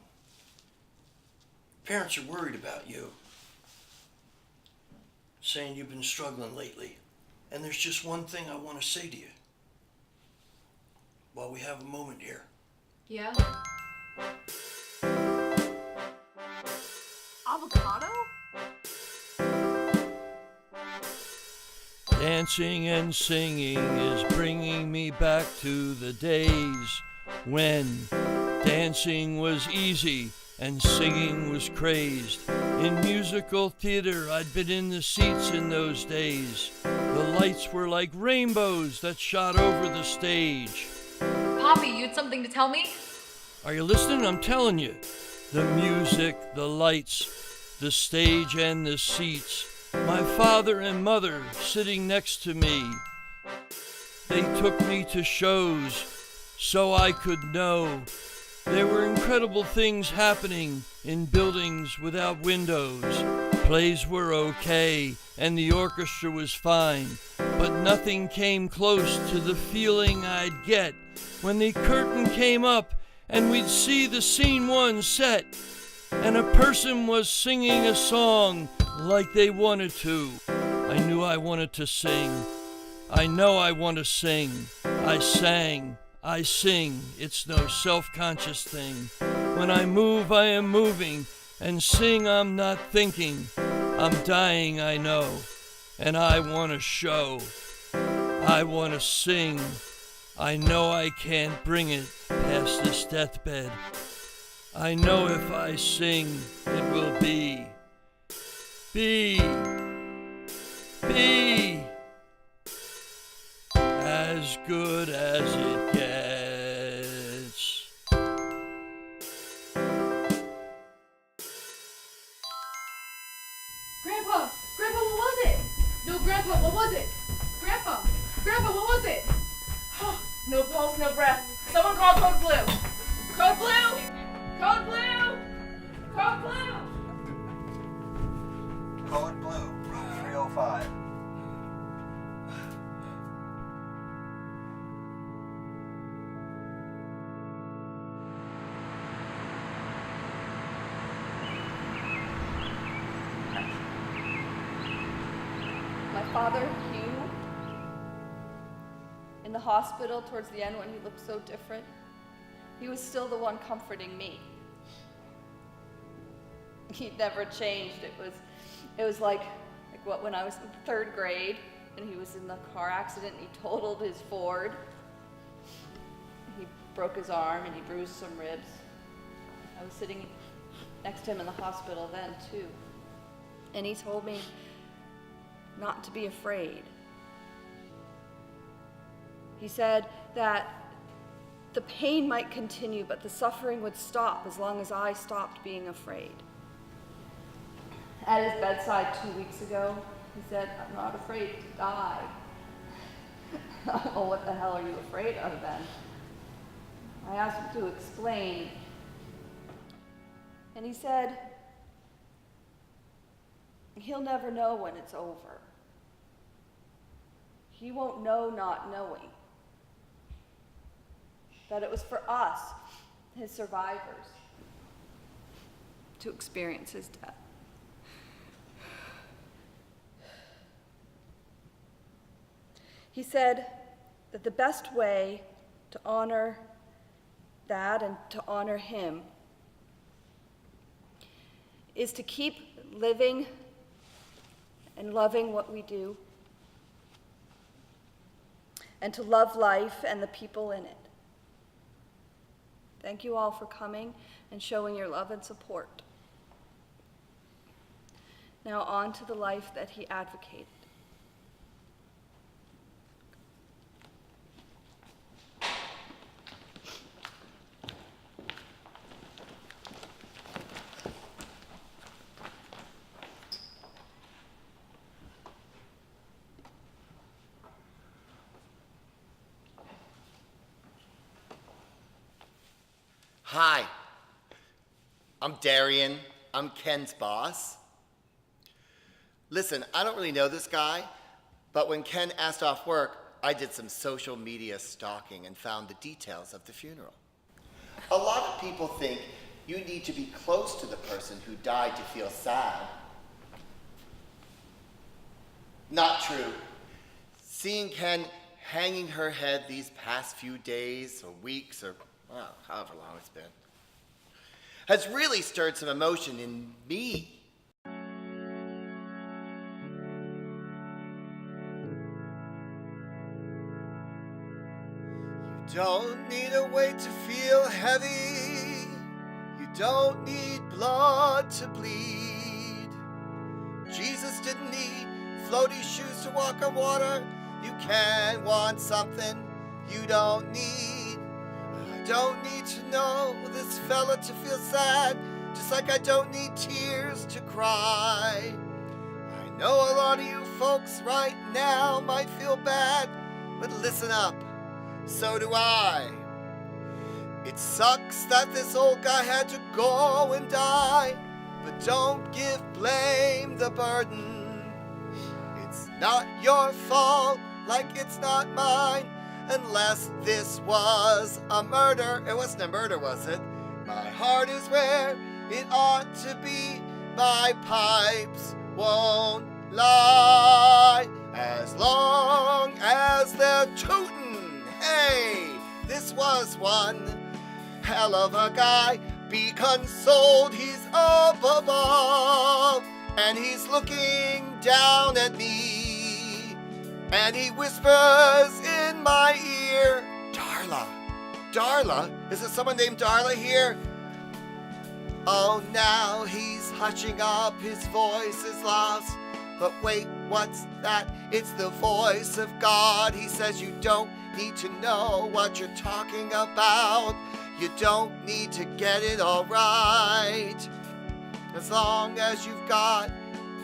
Parents are worried about you. Saying you've been struggling lately. And there's just one thing I want to say to you. While we have a moment here. Yeah? Avocado? Dancing and singing is bringing me back to the days when dancing was easy and singing was crazed. In musical theater, I'd been in the seats in those days. The lights were like rainbows that shot over the stage. Poppy, you had something to tell me? Are you listening? I'm telling you. The music, the lights, the stage and the seats. My father and mother sitting next to me. They took me to shows so I could know. There were incredible things happening in buildings without windows. Plays were okay and the orchestra was fine, but nothing came close to the feeling I'd get when the curtain came up and we'd see the scene one set and a person was singing a song like they wanted to. I knew I wanted to sing. I know I want to sing. I sang. I sing. It's no self-conscious thing. When I move, I am moving, and sing, I'm not thinking. I'm dying, I know, and I want to show. I want to sing. I know I can't bring it past this deathbed. I know if I sing, it will be as good as it gets. Grandpa! Grandpa, what was it? No, Grandpa, what was it? Grandpa! Grandpa, what was it? No pulse, no breath. Someone call Code Blue. Code Blue! Code Blue! Code Blue! Code Blue, room 305. My father, Hugh, in the hospital towards the end when he looked so different, he was still the one comforting me. He never changed. It was like what when I was in third grade and he was in the car accident and he totaled his Ford. He broke his arm and he bruised some ribs. I was sitting next to him in the hospital then too. And he told me not to be afraid. He said that the pain might continue, but the suffering would stop as long as I stopped being afraid. At his bedside 2 weeks ago, he said, "I'm not afraid to die." Oh, what the hell are you afraid of then? I asked him to explain. And he said, he'll never know when it's over. He won't know not knowing. That it was for us, his survivors, to experience his death. He said that the best way to honor that and to honor him is to keep living and loving what we do, and to love life and the people in it. Thank you all for coming and showing your love and support. Now on to the life that he advocated. Hi, I'm Darian. I'm Ken's boss. Listen, I don't really know this guy, but when Ken asked off work, I did some social media stalking and found the details of the funeral. A lot of people think you need to be close to the person who died to feel sad. Not true. Seeing Ken hanging her head these past few days or weeks or, well, however long it's been, has really stirred some emotion in me. You don't need a weight to feel heavy. You don't need blood to bleed. Jesus didn't need floaty shoes to walk on water. You can want something you don't need. I don't need to know this fella to feel sad, just like I don't need tears to cry. I know a lot of you folks right now might feel bad, but listen up, so do I. It sucks that this old guy had to go and die, but don't give blame the burden. It's not your fault, like it's not mine, unless this was a murder. It wasn't a murder, was it? My heart is where it ought to be. My pipes won't lie as long as they're tootin'. Hey, this was one hell of a guy. Be consoled, he's up above, and he's looking down at me, and he whispers in my ear, Darla. Darla? Is there someone named Darla here? Oh, now he's hushing up, his voice is lost. But wait, what's that? It's the voice of God. He says you don't need to know what you're talking about. You don't need to get it all right. As long as you've got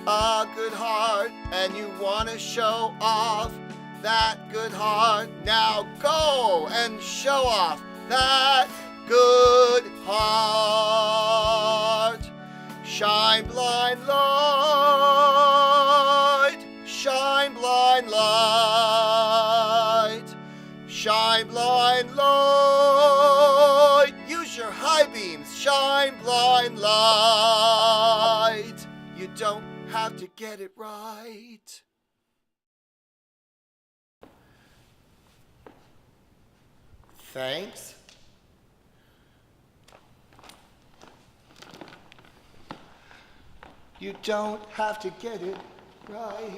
a good heart and you want to show off that good heart, now go and show off that good heart. Shine, blind light. Shine, blind light. Shine, blind light. Use your high beams. Shine, blind light. You don't have to get it right. Thanks. You don't have to get it right.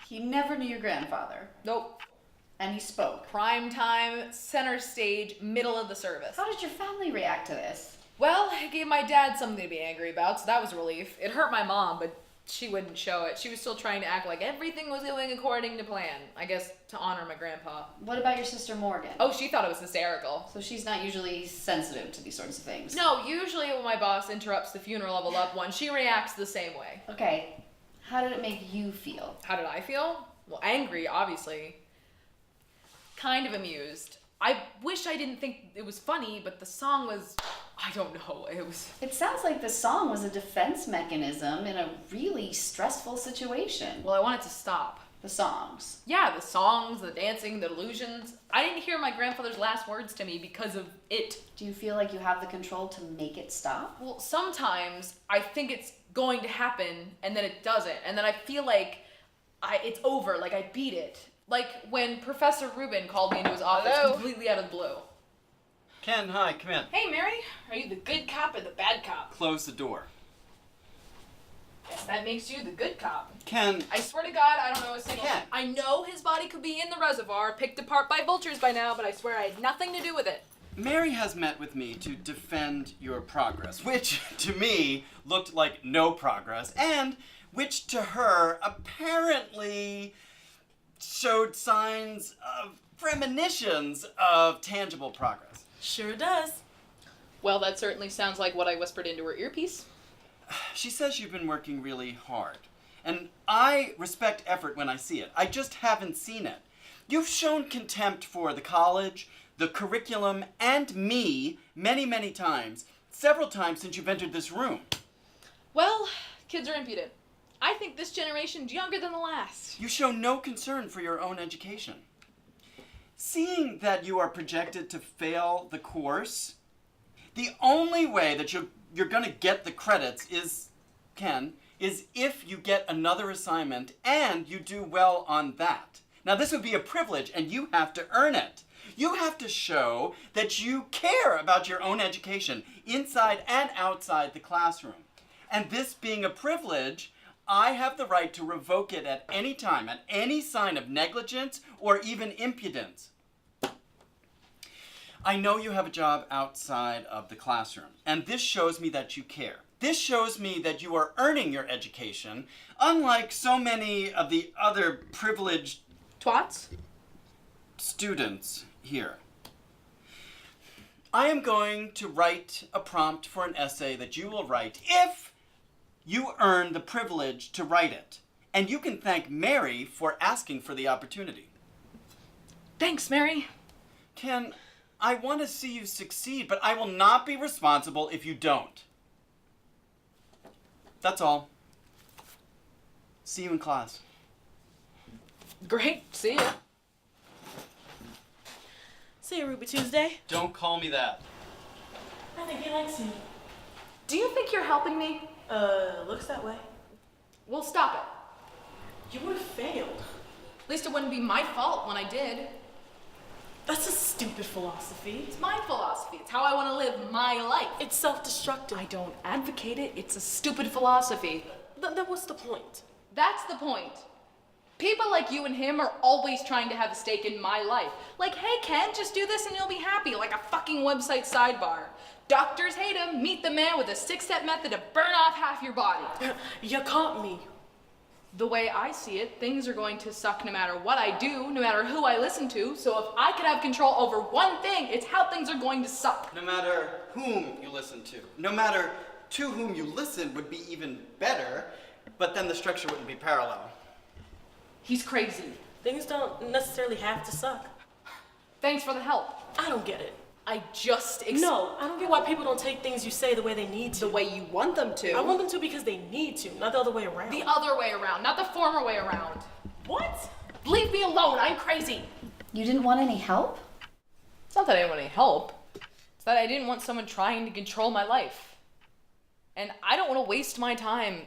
He never knew your grandfather. Nope. And he spoke. Prime time, center stage, middle of the service. How did your family react to this? Well, it gave my dad something to be angry about, so that was a relief. It hurt my mom, but she wouldn't show it. She was still trying to act like everything was going according to plan. I guess to honor my grandpa. What about your sister Morgan? Oh, she thought it was hysterical. So she's not usually sensitive to these sorts of things? No, usually when my boss interrupts the funeral of a loved one, she reacts the same way. Okay, how did it make you feel? How did I feel? Well, angry, obviously. Kind of amused. I wish I didn't think it was funny, but the song was, I don't know, it was... It sounds like the song was a defense mechanism in a really stressful situation. Well, I want it to stop. The songs. Yeah, the songs, the dancing, the delusions. I didn't hear my grandfather's last words to me because of it. Do you feel like you have the control to make it stop? Well, sometimes I think it's going to happen, and then it doesn't. And then I feel like it's over, like I beat it. Like when Professor Rubin called me into his office completely out of the blue. Ken, hi, come in. Hey, Mary. Are you the good cop or the bad cop? Close the door. Guess that makes you the good cop. Ken. I swear to God, I don't know a single thing. I know his body could be in the reservoir, picked apart by vultures by now, but I swear I had nothing to do with it. Mary has met with me to defend your progress, which to me looked like no progress, and which to her apparently showed signs of premonitions of tangible progress. Sure does. Well, that certainly sounds like what I whispered into her earpiece. She says you've been working really hard, And I respect effort when I see it. I just haven't seen it. You've shown contempt for the college, the curriculum, and me many, many times. Several times since you've entered this room. Well, kids are impudent. I think this generation's younger than the last. You show no concern for your own education. Seeing that you are projected to fail the course, the only way that you're going to get the credits is if you get another assignment and you do well on that. Now, this would be a privilege, and you have to earn it. You have to show that you care about your own education, inside and outside the classroom. And this being a privilege, I have the right to revoke it at any time, at any sign of negligence or even impudence. I know you have a job outside of the classroom, and this shows me that you care. This shows me that you are earning your education, unlike so many of the other privileged twats students here. I am going to write a prompt for an essay that you will write if you earn the privilege to write it. And you can thank Mary for asking for the opportunity. Thanks, Mary. Ken, I want to see you succeed, but I will not be responsible if you don't. That's all. See you in class. Great, see ya. See you, Ruby Tuesday. Don't call me that. I think he likes you. Do you think you're helping me? Looks that way. Well, stop it. You would have failed. At least it wouldn't be my fault when I did. That's a stupid philosophy. It's my philosophy. It's how I want to live my life. It's self-destructive. I don't advocate it. It's a stupid philosophy. Then what's the point? That's the point. People like you and him are always trying to have a stake in my life. Like, hey, Ken, just do this and you'll be happy. Like a fucking website sidebar. Doctors hate him. Meet the man with a 6-step method to burn off half your body. You caught me. The way I see it, things are going to suck no matter what I do, no matter who I listen to. So if I could have control over one thing, it's how things are going to suck. No matter whom you listen to. No matter to whom you listen would be even better, but then the structure wouldn't be parallel. He's crazy. Things don't necessarily have to suck. Thanks for the help. I don't get it. I just No, I don't get why people don't take things you say the way they need to. The way you want them to. I want them to because they need to, not the other way around. The other way around, not the former way around. What? Leave me alone, I'm crazy. You didn't want any help? It's not that I didn't want any help. It's that I didn't want someone trying to control my life. And I don't want to waste my time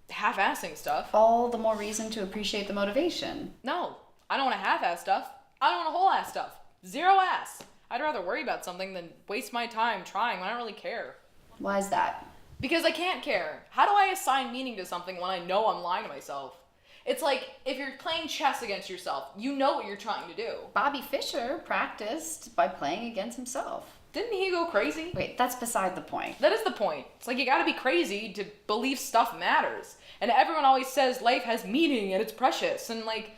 half-assing stuff. All the more reason to appreciate the motivation. No, I don't want to half-ass stuff. I don't want to whole-ass stuff. Zero ass. I'd rather worry about something than waste my time trying when I don't really care. Why is that? Because I can't care. How do I assign meaning to something when I know I'm lying to myself? It's like if you're playing chess against yourself, you know what you're trying to do. Bobby Fischer practiced by playing against himself. Didn't he go crazy? Wait, that's beside the point. That is the point. It's like you gotta be crazy to believe stuff matters. And everyone always says life has meaning and it's precious. And like,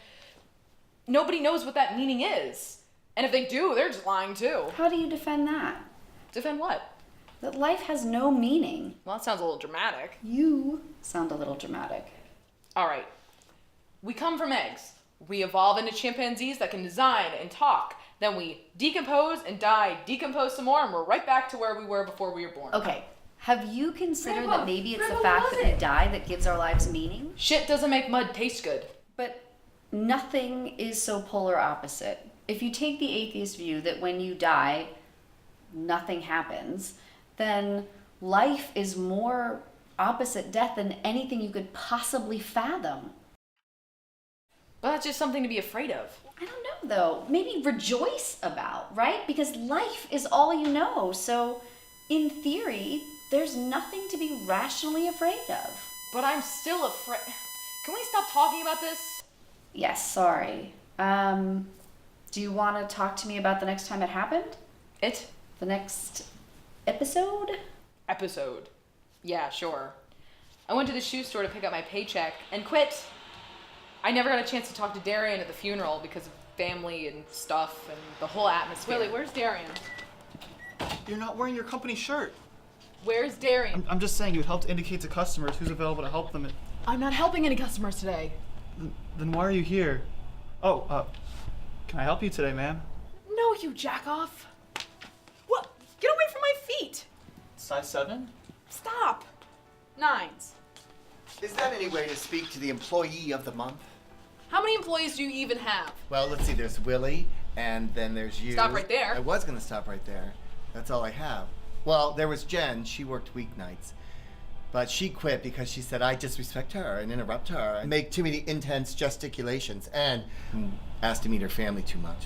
nobody knows what that meaning is. And if they do, they're just lying too. How do you defend that? Defend what? That life has no meaning. Well, that sounds a little dramatic. You sound a little dramatic. All right. We come from eggs. We evolve into chimpanzees that can design and talk. Then we decompose and die, decompose some more, and we're right back to where we were before we were born. Okay. Have you considered Grandpa, that maybe it's the Grandpa, fact that we die that gives our lives meaning? Shit doesn't make mud taste good. But nothing is so polar opposite. If you take the atheist view that when you die, nothing happens, then life is more opposite death than anything you could possibly fathom. But that's just something to be afraid of. I don't know though. Maybe rejoice about, right? Because life is all you know. So in theory, there's nothing to be rationally afraid of. But I'm still afraid. Can we stop talking about this? Yes, sorry. Do you want to talk to me about the next time it happened? It? The next episode? Episode. Yeah, sure. I went to the shoe store to pick up my paycheck and quit. I never got a chance to talk to Darian at the funeral because of family and stuff and the whole atmosphere. Willie, where's Darian? You're not wearing your company shirt. Where's Darian? I'm just saying you would help to indicate to customers who's available to help them. I'm not helping any customers today. Then why are you here? Oh, can I help you today, ma'am? No, you jack off. What? Get away from my feet. Size 7? Stop. 9s. Is that any way to speak to the employee of the month? How many employees do you even have? Well, let's see. There's Willie, and then there's you. Stop right there. I was going to stop right there. That's all I have. Well, there was Jen. She worked weeknights. But she quit because she said I disrespect her and interrupt her and make too many intense gesticulations and asked to meet her family too much.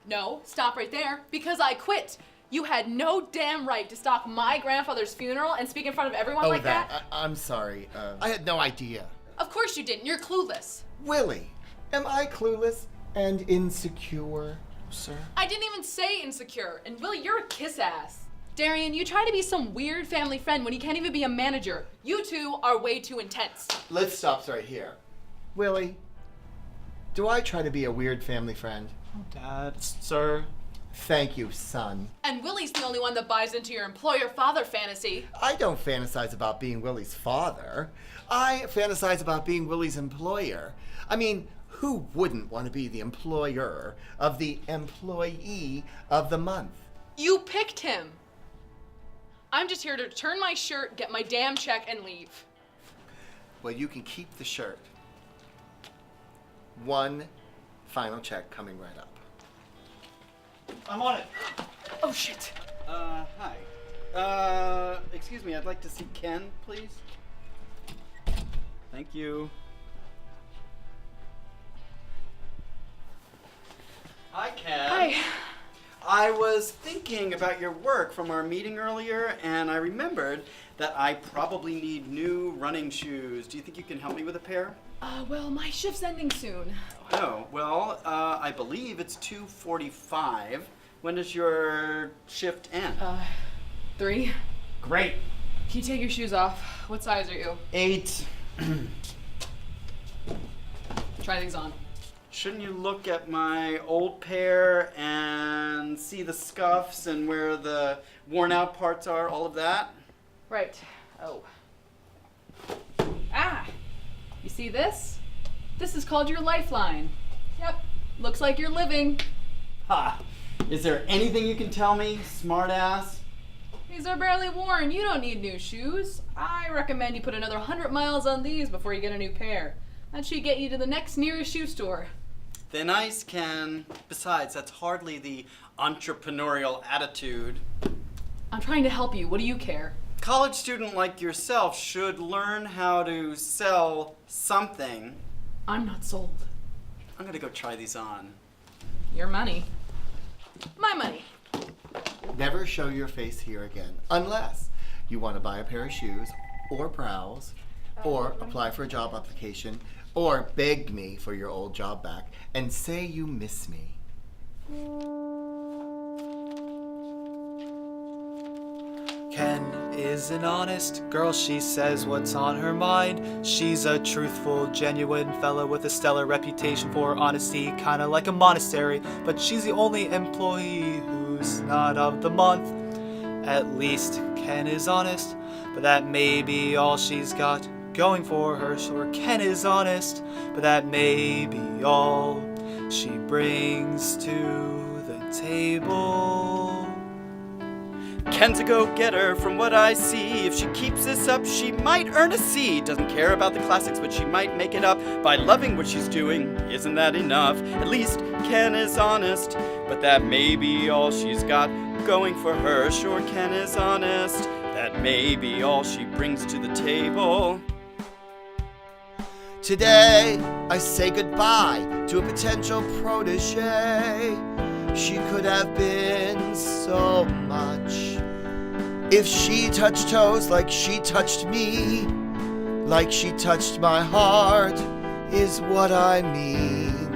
No, stop right there. Because I quit. You had no damn right to stalk my grandfather's funeral and speak in front of everyone like that. I'm sorry. I had no idea. Of course you didn't. You're clueless. Willie, am I clueless and insecure, sir? I didn't even say insecure. And Willie, you're a kiss ass. Darian, you try to be some weird family friend when you can't even be a manager. You two are way too intense. Let's stop right here. Willie, do I try to be a weird family friend? Oh, Dad, sir. Thank you, son. And Willie's the only one that buys into your employer-father fantasy. I don't fantasize about being Willie's father. I fantasize about being Willie's employer. I mean, who wouldn't want to be the employer of the employee of the month? You picked him. I'm just here to return my shirt, get my damn check, and leave. Well, you can keep the shirt. One final check coming right up. I'm on it. Oh, shit. Hi. Excuse me, I'd like to see Ken, please. Thank you. Hi, Ken. Hi. I was thinking about your work from our meeting earlier, and I remembered that I probably need new running shoes. Do you think you can help me with a pair? Well, my shift's ending soon. Oh, well, I believe it's 2:45. When does your shift end? 3. Great. Can you take your shoes off? What size are you? 8. Try these on. Shouldn't you look at my old pair and see the scuffs and where the worn out parts are, all of that? Right. Oh. Ah! You see this? This is called your lifeline. Yep. Looks like you're living. Ha! Is there anything you can tell me, smartass? These are barely worn. You don't need new shoes. I recommend you put another 100 miles on these before you get a new pair. That should get you to the next nearest shoe store. Thin ice, Ken. Besides, that's hardly the entrepreneurial attitude. I'm trying to help you. What do you care? College student like yourself should learn how to sell something. I'm not sold. I'm gonna go try these on. Your money. My money. Never show your face here again, unless you want to buy a pair of shoes, or browse, or apply for a job application, or beg me for your old job back, and say you miss me. Ken is an honest girl, she says what's on her mind. She's a truthful, genuine fella with a stellar reputation for honesty, kinda like a monastery, but she's the only employee who's not of the month. At least Ken is honest, but that may be all she's got going for her. Sure, Ken is honest, but that may be all she brings to the table. Ken's a go-getter from what I see. If she keeps this up, she might earn a C. Doesn't care about the classics, but she might make it up by loving what she's doing. Isn't that enough? At least Ken is honest, but that may be all she's got going for her. Sure, Ken is honest. That may be all she brings to the table. Today, I say goodbye to a potential protege. She could have been so much if she touched toes like she touched me, like she touched my heart, is what I mean.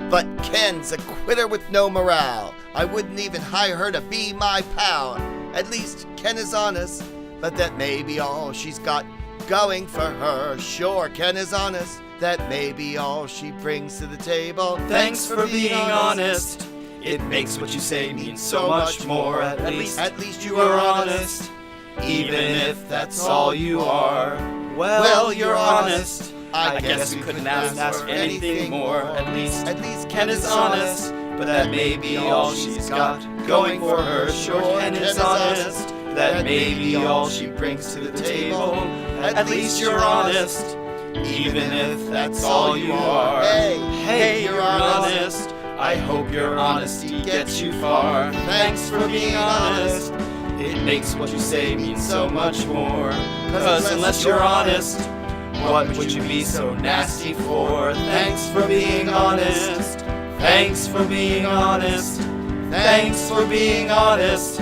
But Ken's a quitter with no morale. I wouldn't even hire her to be my pal. At least Ken is honest, but that may be all she's got going for her. Sure, Ken is honest. That may be all she brings to the table. Thanks for being honest. It makes what you say mean so much more. At least you are honest. Even if that's all you are. Well, you're honest. I guess we couldn't ask for anything more. At least Ken is honest. But that may be all she's got going for her. Sure, Ken is honest. That may be all she brings to the table. At least you're honest. Even if that's all you are. Hey, you're honest. I hope your honesty gets you far. Thanks for being honest. It makes what you say mean so much more. 'Cause unless you're honest, what would you be so nasty for? Thanks for being honest. Thanks for being honest. Thanks for being honest.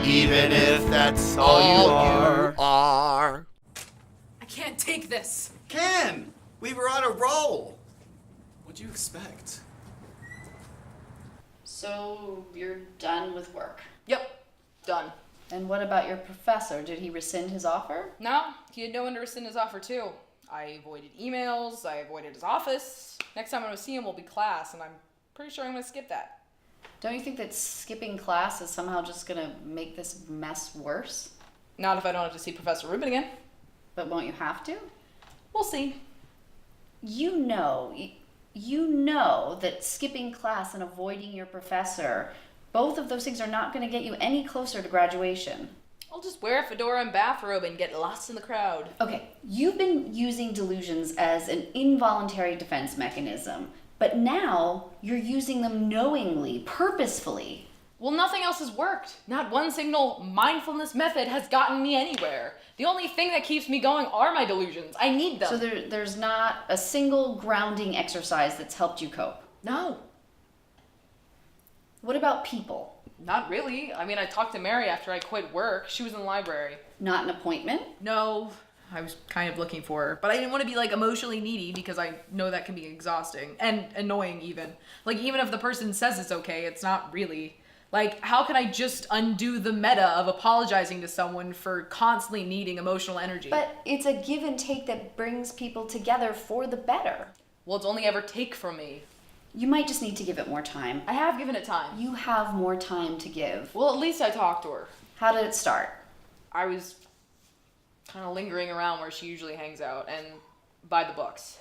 Even if that's all you are. I can't take this. Ken, we were on a roll. What'd you expect? So you're done with work? Yep, done. And what about your professor? Did he rescind his offer? No, he had no one to rescind his offer too. I avoided emails, I avoided his office. Next time I'm gonna see him will be class, and I'm pretty sure I'm gonna skip that. Don't you think that skipping class is somehow just gonna make this mess worse? Not if I don't have to see Professor Rubin again. But won't you have to? We'll see. You know that skipping class and avoiding your professor, both of those things are not going to get you any closer to graduation. I'll just wear a fedora and bathrobe and get lost in the crowd. Okay, you've been using delusions as an involuntary defense mechanism, but now you're using them knowingly, purposefully. Well, nothing else has worked. Not one single mindfulness method has gotten me anywhere. The only thing that keeps me going are my delusions. I need them. So there's not a single grounding exercise that's helped you cope? No. What about people? Not really. I mean, I talked to Mary after I quit work. She was in the library. Not an appointment? No. I was kind of looking for her, but I didn't want to be like emotionally needy because I know that can be exhausting and annoying even. Like even if the person says it's okay, it's not really. Like, how can I just undo the meta of apologizing to someone for constantly needing emotional energy? But it's a give and take that brings people together for the better. Well, it's only ever take from me. You might just need to give it more time. I have given it time. You have more time to give. Well, at least I talked to her. How did it start? I was kind of lingering around where she usually hangs out and by the books.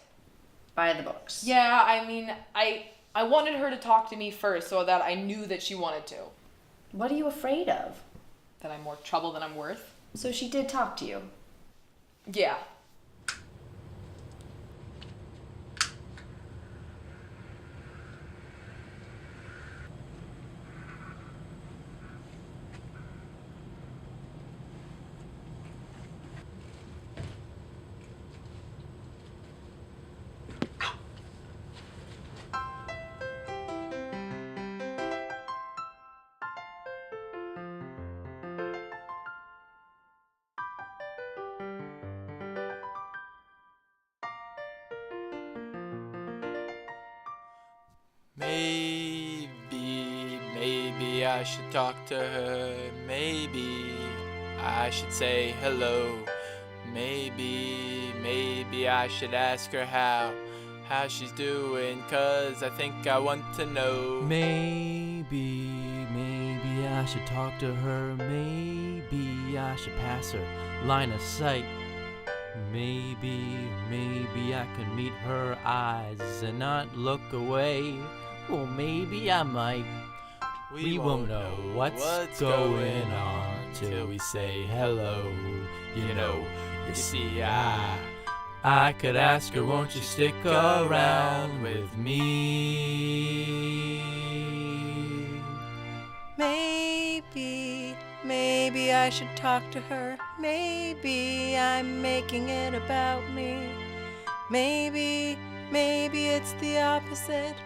By the books? Yeah, I mean, I wanted her to talk to me first so that I knew that she wanted to. What are you afraid of? That I'm more trouble than I'm worth. So she did talk to you? Yeah. Maybe I should talk to her. Maybe I should say hello. Maybe I should ask her how she's doing, 'cause I think I want to know. Maybe I should talk to her. Maybe I should pass her line of sight. Maybe I could meet her eyes and not look away. Well, maybe I might. We won't know what's going on till we say hello. You know, you see, I could ask her, won't you stick around with me? Maybe I should talk to her. Maybe I'm making it about me. Maybe it's the opposite.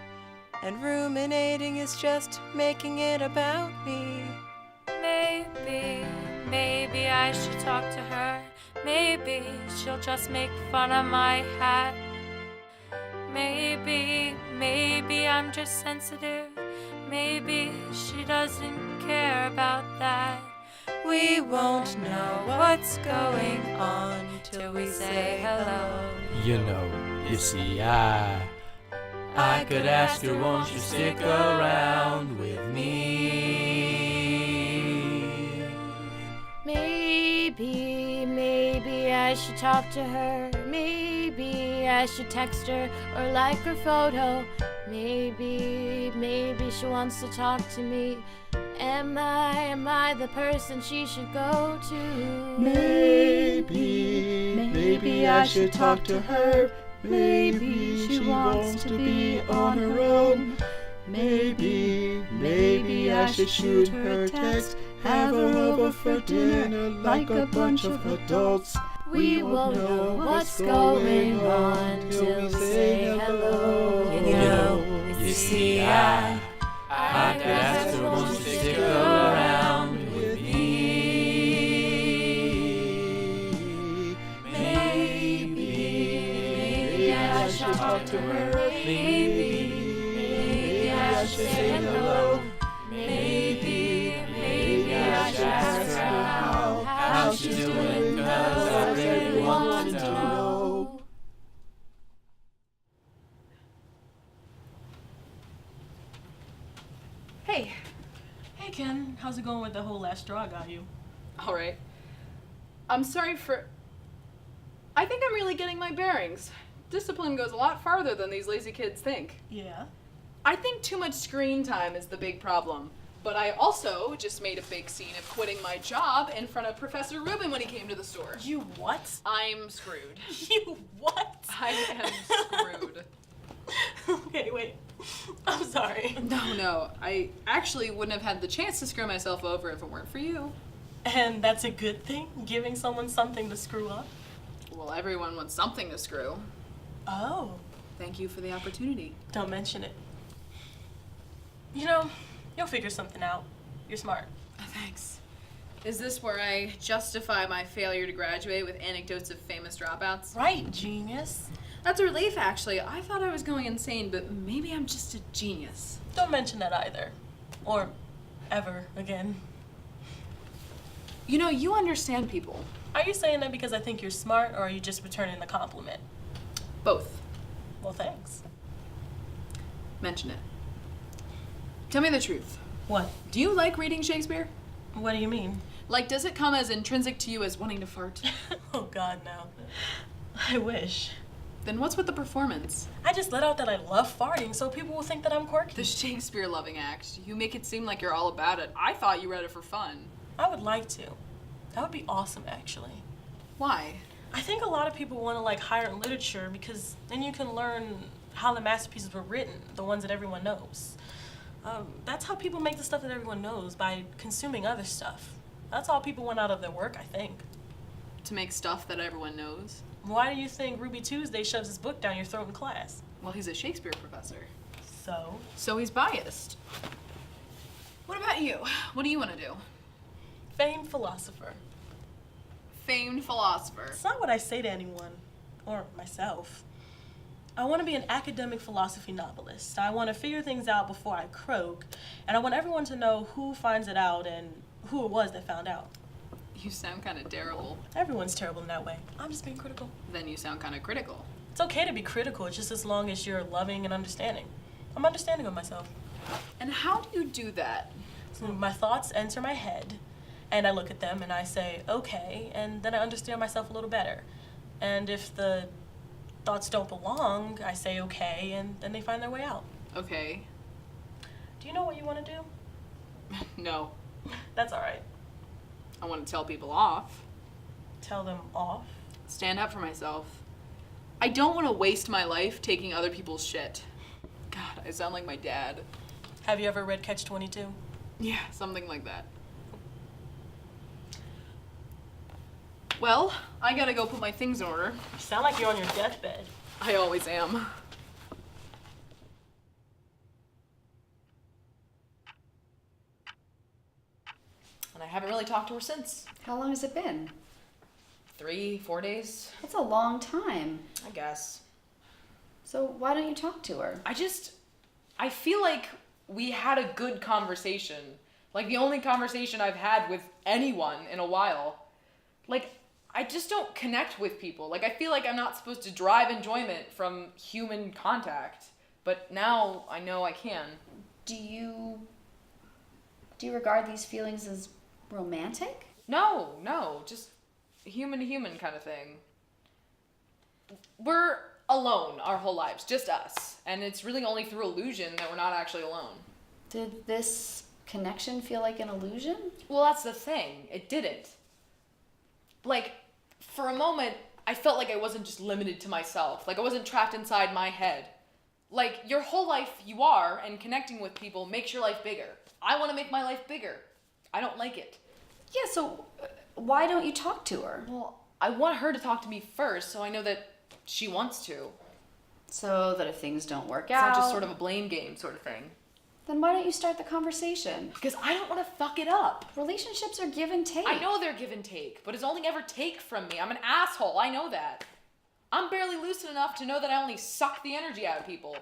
And ruminating is just making it about me. Maybe I should talk to her. Maybe she'll just make fun of my hat. Maybe I'm just sensitive. Maybe she doesn't care about that. We won't know what's going on till we say hello. You know, you see, I could ask her, won't you stick around with me? Maybe I I should talk to her. Maybe I should text her or like her photo. Maybe she wants to talk to me. Am I the person she should go to? Maybe I should talk to her. Maybe she wants to be on her own. Maybe I should shoot her a text, have her over for dinner like a bunch of adults. We won't know what's going on till we say hello. You see, I could ask her, won't you stick around with me? Maybe I should talk to her. Maybe I should say hello. Maybe I should ask her how she's doing, 'cause I really want to know. Hey. Hey, Ken. How's it going with the whole last straw I got you? All right. I'm sorry for... I think I'm really getting my bearings. Discipline goes a lot farther than these lazy kids think. Yeah? I think too much screen time is the big problem. But I also just made a big scene of quitting my job in front of Professor Rubin when he came to the store. You what? I'm screwed. You what? I am screwed. Okay, wait. I'm sorry. No. I actually wouldn't have had the chance to screw myself over if it weren't for you. And that's a good thing? Giving someone something to screw up? Well, everyone wants something to screw. Oh. Thank you for the opportunity. Don't mention it. You know, you'll figure something out. You're smart. Thanks. Is this where I justify my failure to graduate with anecdotes of famous dropouts? Right, genius. That's a relief, actually. I thought I was going insane, but maybe I'm just a genius. Don't mention that either. Or ever again. You know, you understand people. Are you saying that because I think you're smart, or are you just returning the compliment? Both. Well, thanks. Mention it. Tell me the truth. What? Do you like reading Shakespeare? What do you mean? Like, does it come as intrinsic to you as wanting to fart? Oh, God, no. I wish. Then what's with the performance? I just let out that I love farting so people will think that I'm quirky. The Shakespeare-loving act. You make it seem like you're all about it. I thought you read it for fun. I would like to. That would be awesome, actually. Why? I think a lot of people want to like higher literature because then you can learn how the masterpieces were written, the ones that everyone knows. That's how people make the stuff that everyone knows, by consuming other stuff. That's all people want out of their work, I think. To make stuff that everyone knows? Why do you think Ruby Tuesday shoves his book down your throat in class? Well, he's a Shakespeare professor. So? So he's biased. What about you? What do you want to do? Famed philosopher. Famed philosopher. It's not what I say to anyone, or myself. I want to be an academic philosophy novelist. I want to figure things out before I croak, and I want everyone to know who finds it out and who it was that found out. You sound kind of terrible. Everyone's terrible in that way. I'm just being critical. Then you sound kind of critical. It's okay to be critical, just as long as you're loving and understanding. I'm understanding of myself. And how do you do that? So my thoughts enter my head, and I look at them and I say, okay, and then I understand myself a little better. And if the thoughts don't belong, I say okay, and then they find their way out. Okay. Do you know what you want to do? No. That's all right. I want to tell people off. Tell them off? Stand up for myself. I don't want to waste my life taking other people's shit. God, I sound like my dad. Have you ever read Catch-22? Yeah, something like that. Well, I gotta go put my things in order. You sound like you're on your deathbed. I always am. And I haven't really talked to her since. How long has it been? 3-4 days. That's a long time. I guess. So why don't you talk to her? I feel like we had a good conversation. Like the only conversation I've had with anyone in a while. Like, I just don't connect with people. Like, I feel like I'm not supposed to derive enjoyment from human contact. But now I know I can. Do you regard these feelings as romantic? No, just human to human kind of thing. We're alone our whole lives, just us. And it's really only through illusion that we're not actually alone. Did this connection feel like an illusion? Well, that's the thing. It didn't. Like, for a moment, I felt like I wasn't just limited to myself. Like, I wasn't trapped inside my head. Like, your whole life you are, and connecting with people makes your life bigger. I want to make my life bigger. I don't like it. Yeah, so why don't you talk to her? Well, I want her to talk to me first, so I know that she wants to. So that if things don't work It's out... not just sort of a blame game sort of thing. Then why don't you start the conversation? Because I don't want to fuck it up. Relationships are give and take. I know they're give and take, but it's only ever take from me. I'm an asshole, I know that. I'm barely lucid enough to know that I only suck the energy out of people.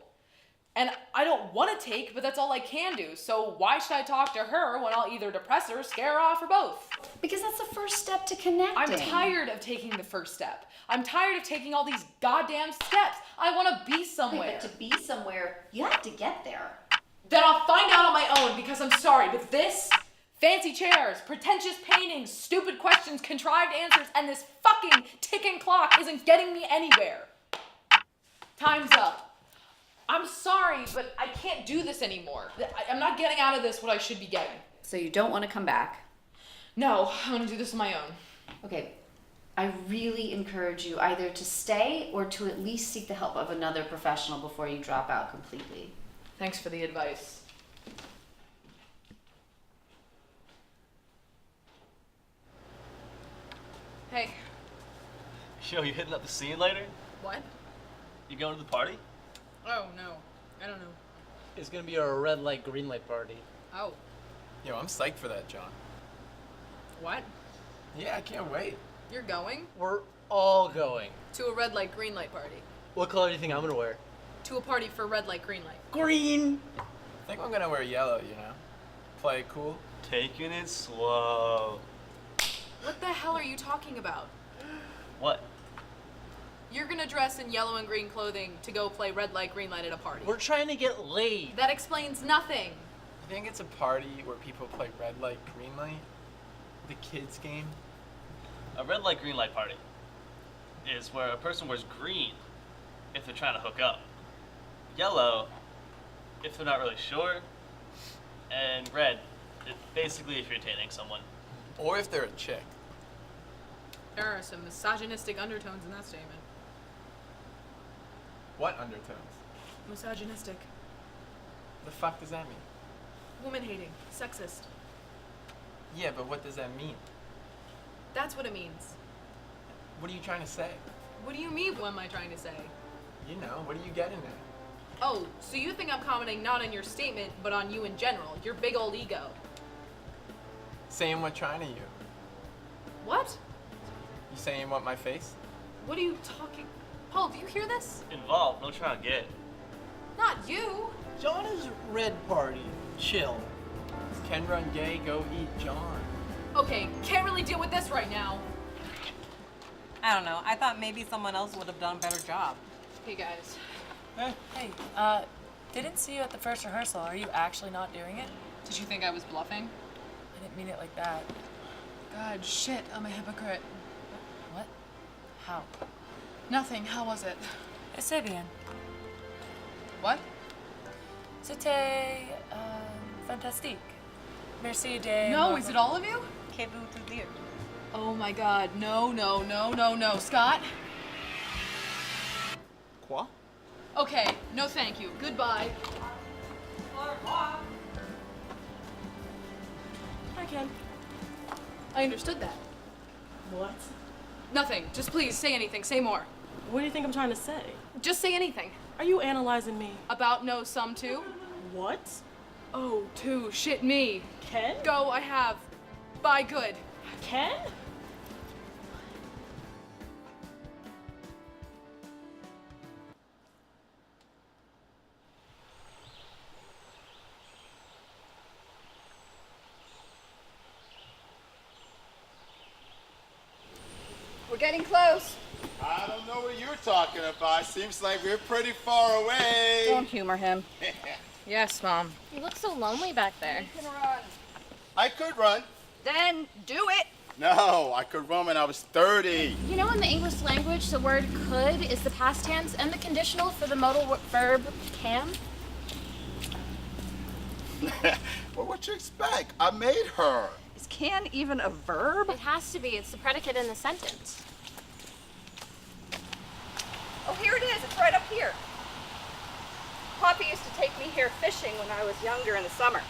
And I don't want to take, but that's all I can do. So why should I talk to her when I'll either depress her, scare her off, or both? Because that's the first step to connecting. I'm tired of taking the first step. I'm tired of taking all these goddamn steps. I want to be somewhere. But to be somewhere, you have to get there. Then I'll find out on my own, because I'm sorry, but this, fancy chairs, pretentious paintings, stupid questions, contrived answers, and this fucking ticking clock isn't getting me anywhere. Time's up. I'm sorry, but I can't do this anymore. I'm not getting out of this what I should be getting. So you don't want to come back? No, I'm gonna do this on my own. Okay, I really encourage you either to stay or to at least seek the help of another professional before you drop out completely. Thanks for the advice. Hey. Yo, you hitting up the scene later? What? You going to the party? Oh, no. I don't know. It's gonna be a red light, green light party. Oh. Yo, I'm psyched for that, John. What? Yeah, I can't wait. You're going? We're all going. To a red light, green light party. What color do you think I'm gonna wear? To a party for red light, green light. Green! I think I'm gonna wear yellow, you know? Play it cool. Taking it slow. What the hell are you talking about? What? You're gonna dress in yellow and green clothing to go play red light, green light at a party. We're trying to get laid. That explains nothing. You think it's a party where people play red light, green light? The kids game? A red light, green light party is where a person wears green if they're trying to hook up, yellow if they're not really sure, and red basically if you're dating someone. Or if they're a chick. There are some misogynistic undertones in that statement. What undertones? Misogynistic. The fuck does that mean? Woman hating. Sexist. Yeah, but what does that mean? That's what it means. What are you trying to say? What do you mean, what am I trying to say? You know, what are you getting at? Oh, so you think I'm commenting not on your statement, but on you in general. Your big old ego. Saying what trying to you? What? You saying you want my face? What are you talking? Paul, do you hear this? Involved, no trying to get. Not you. John is red party. Chill. Ken run gay, go eat John. Okay, can't really deal with this right now. I don't know. I thought maybe someone else would have done a better job. Hey guys. Hey, didn't see you at the first rehearsal. Are you actually not doing it? Did you think I was bluffing? I didn't mean it like that. God, shit, I'm a hypocrite. What? How? Nothing, how was it? C'est bien. What? C'était fantastique. Merci de... No, is it all of you? Que vous dire? Oh my god, no, no, no, no, no. Scott? Quoi? Okay, no thank you. Goodbye. Hi, Ken. I understood that. What? Nothing. Just please, say anything. Say more. What do you think I'm trying to say? Just say anything. Are you analyzing me? About no, some too? What? Oh, two. Shit me. Ken? Go, I have. Bye, good. Ken? We're getting close. I don't know what you're talking about. Seems like we're pretty far away. Don't humor him. Yes, Mom. You look so lonely back there. You can run. I could run. Then do it. No, I could run when I was 30. You know, in the English language, the word could is the past tense and the conditional for the modal verb can. Well, what you expect? I made her. Is can even a verb? It has to be. It's the predicate in the sentence. Oh, here it is. It's right up here. Poppy used to take me here fishing when I was younger in the summer.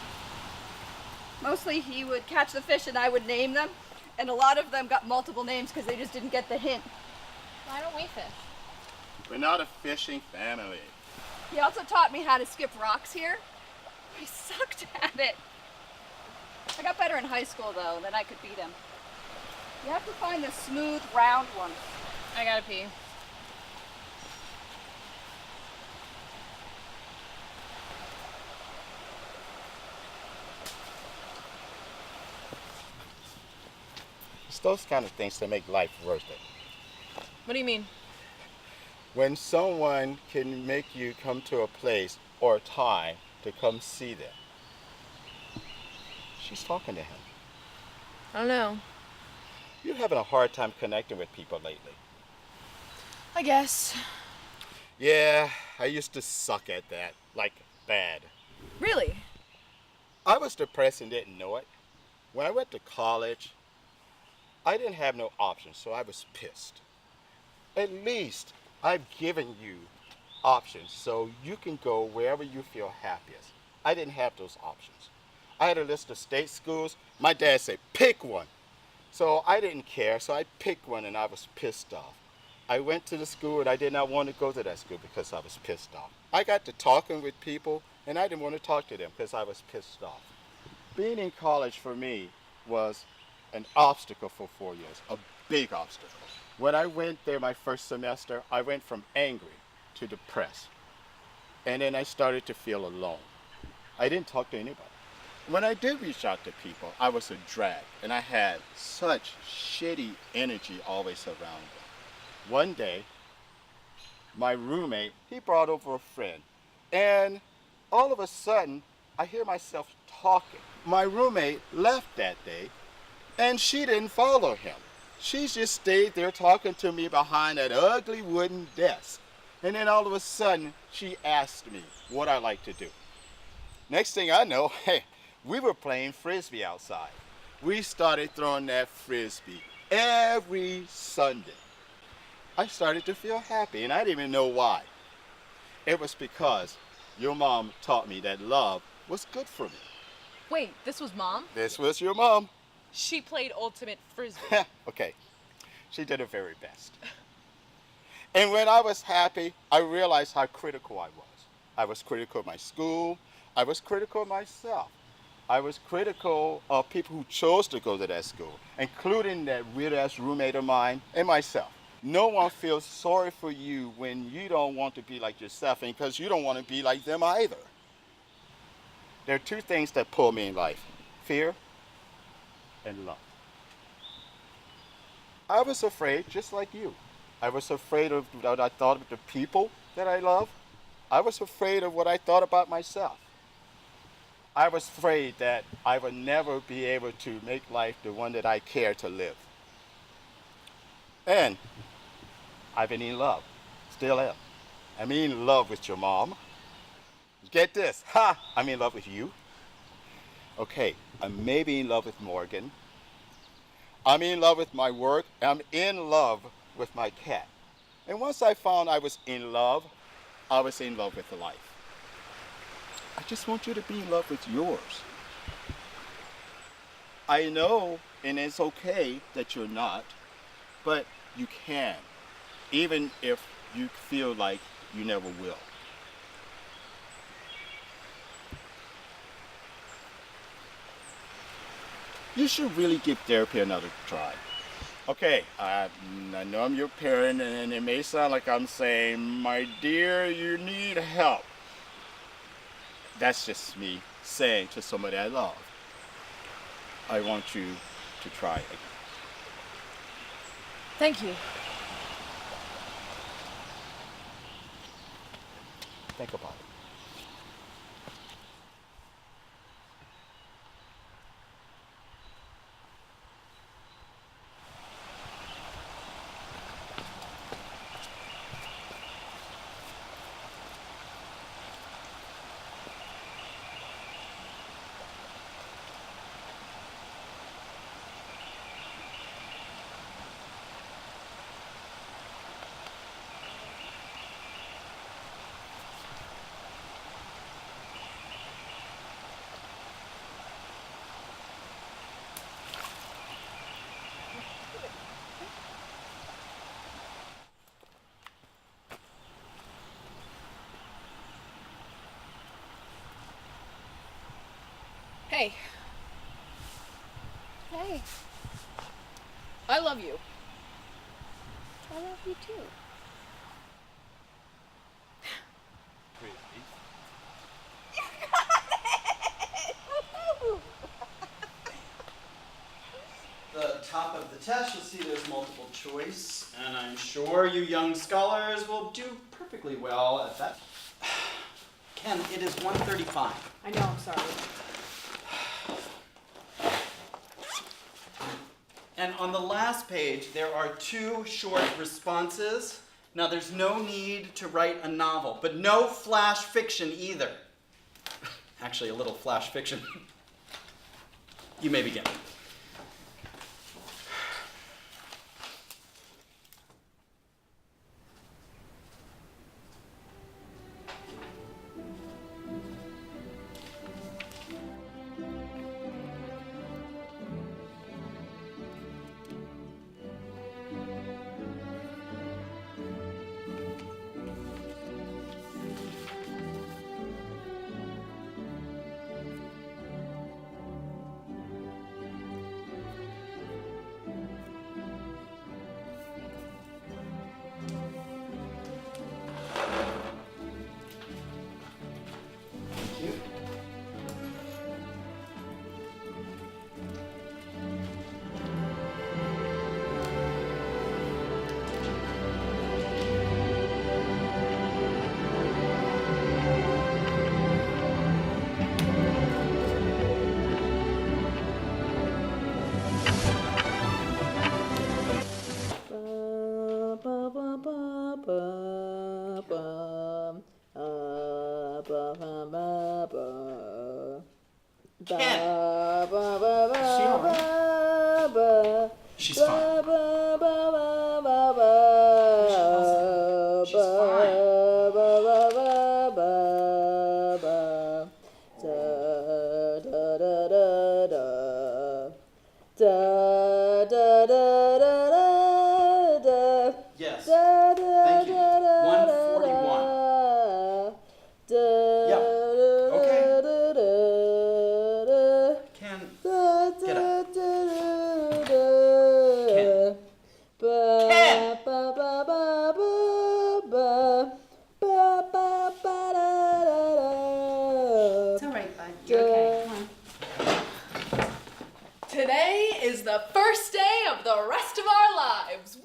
Mostly he would catch the fish and I would name them, and a lot of them got multiple names because they just didn't get the hint. Why don't we fish? We're not a fishing family. He also taught me how to skip rocks here. I sucked at it. I got better in high school though, then I could beat him. You have to find the smooth, round one. I gotta pee. It's those kind of things that make life worth it. What do you mean? When someone can make you come to a place or a time to come see them. She's talking to him. I don't know. You're having a hard time connecting with people lately. I guess. Yeah, I used to suck at that. Like, bad. Really? I was depressed and didn't know it. When I went to college, I didn't have no options, so I was pissed. At least I've given you options so you can go wherever you feel happiest. I didn't have those options. I had a list of state schools. My dad said, pick one. So I didn't care, so I picked one and I was pissed off. I went to the school and I did not want to go to that school because I was pissed off. I got to talking with people and I didn't want to talk to them because I was pissed off. Being in college for me was an obstacle for 4 years, a big obstacle. When I went there my first semester, I went from angry to depressed. And then I started to feel alone. I didn't talk to anybody. When I did reach out to people, I was a drag, and I had such shitty energy always around me. One day, my roommate, he brought over a friend, and all of a sudden, I hear myself talking. My roommate left that day, and she didn't follow him. She just stayed there talking to me behind that ugly wooden desk. And then all of a sudden, she asked me what I like to do. Next thing I know, hey, we were playing frisbee outside. We started throwing that frisbee every Sunday. I started to feel happy, and I didn't even know why. It was because your mom taught me that love was good for me. Wait, this was Mom? This was your mom. She played ultimate frisbee. Okay, she did her very best. And when I was happy, I realized how critical I was. I was critical of my school. I was critical of myself. I was critical of people who chose to go to that school, including that weird-ass roommate of mine and myself. No one feels sorry for you when you don't want to be like yourself, and because you don't want to be like them either. There are two things that pull me in life: fear and love. I was afraid, just like you. I was afraid of what I thought of the people that I love. I was afraid of what I thought about myself. I was afraid that I would never be able to make life the one that I care to live. And I've been in love, still am. I'm in love with your mom. Get this, ha! I'm in love with you. Okay, I'm maybe in love with Morgan. I'm in love with my work. I'm in love with my cat. And once I found I was in love with life. I just want you to be in love with yours. I know, and it's okay that you're not, but you can, even if you feel like you never will. You should really give therapy another try. Okay, I know I'm your parent, and it may sound like I'm saying, my dear, you need help. That's just me saying to somebody I love, I want you to try again. Thank you. Think about it. Hey. Hey. I love you. I love you too. The top of the test, you'll see there's multiple choice, and I'm sure you young scholars will do perfectly well at that. Ken, it is 1:35. I know, I'm sorry. And on the last page, there are 2 short responses. Now, there's no need to write a novel, but no flash fiction either. Actually, a little flash fiction. You may begin. She's fine. Yes. Thank you. 141. Yep. Okay. Ken, get up. It's all right, bud. You're okay. Come on. Today is the first day of the rest of our lives. Woo!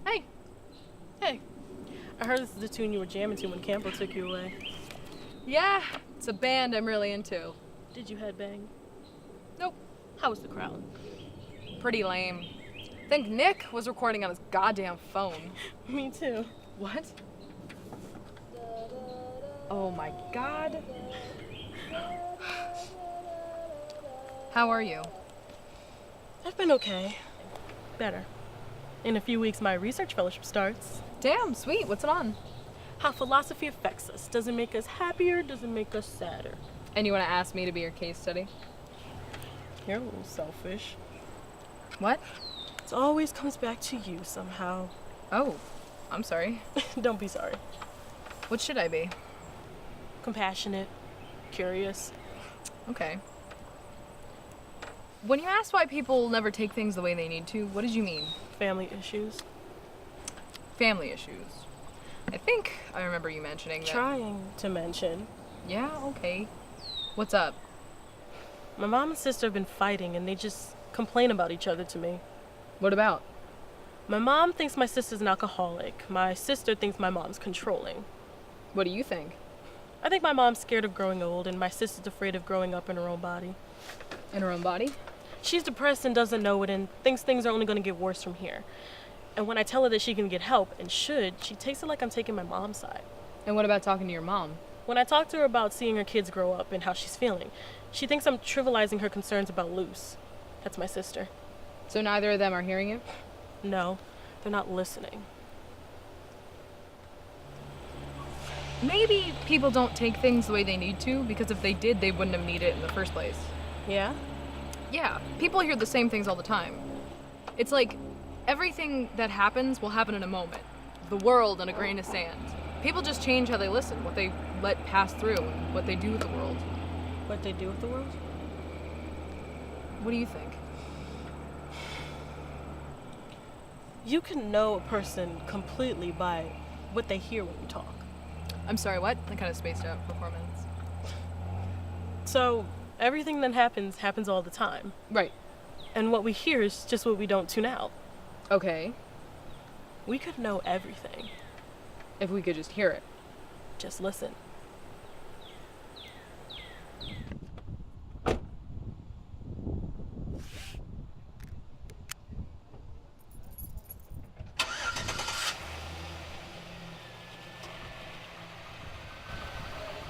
Hey. Hey. I heard this is the tune you were jamming to when Campo took you away. Yeah, it's a band I'm really into. Did you headbang? Nope. How was the crowd? Pretty lame. I think Nick was recording on his goddamn phone. Me too. What? Oh my god. How are you? I've been okay. Better. In a few weeks, my research fellowship starts. Damn, sweet. What's it on? How philosophy affects us. Does it make us happier? Does it make us sadder? And you want to ask me to be your case study? You're a little selfish. What? It always comes back to you somehow. Oh, I'm sorry. Don't be sorry. What should I be? Compassionate, curious. Okay. When you asked why people never take things the way they need to, what did you mean? Family issues. Family issues. I think I remember you mentioning that. Trying to mention. Yeah, okay. What's up? My mom and sister have been fighting and they just complain about each other to me. What about? My mom thinks my sister's an alcoholic. My sister thinks my mom's controlling. What do you think? I think my mom's scared of growing old, and my sister's afraid of growing up in her own body. In her own body? She's depressed and doesn't know it and thinks things are only going to get worse from here. And when I tell her that she can get help, and should, she takes it like I'm taking my mom's side. And what about talking to your mom? When I talk to her about seeing her kids grow up and how she's feeling, she thinks I'm trivializing her concerns about Luce. That's my sister. So neither of them are hearing you? No, they're not listening. Maybe people don't take things the way they need to, because if they did, they wouldn't have needed it in the first place. Yeah? Yeah, people hear the same things all the time. It's like everything that happens will happen in a moment. The world in a grain of sand. People just change how they listen, what they let pass through, and what they do with the world. What they do with the world? What do you think? You can know a person completely by what they hear when you talk. I'm sorry, what? I kind of spaced out for 4 minutes. So, everything that happens all the time. Right. And what we hear is just what we don't tune out. Okay. We could know everything. If we could just hear it. Just listen.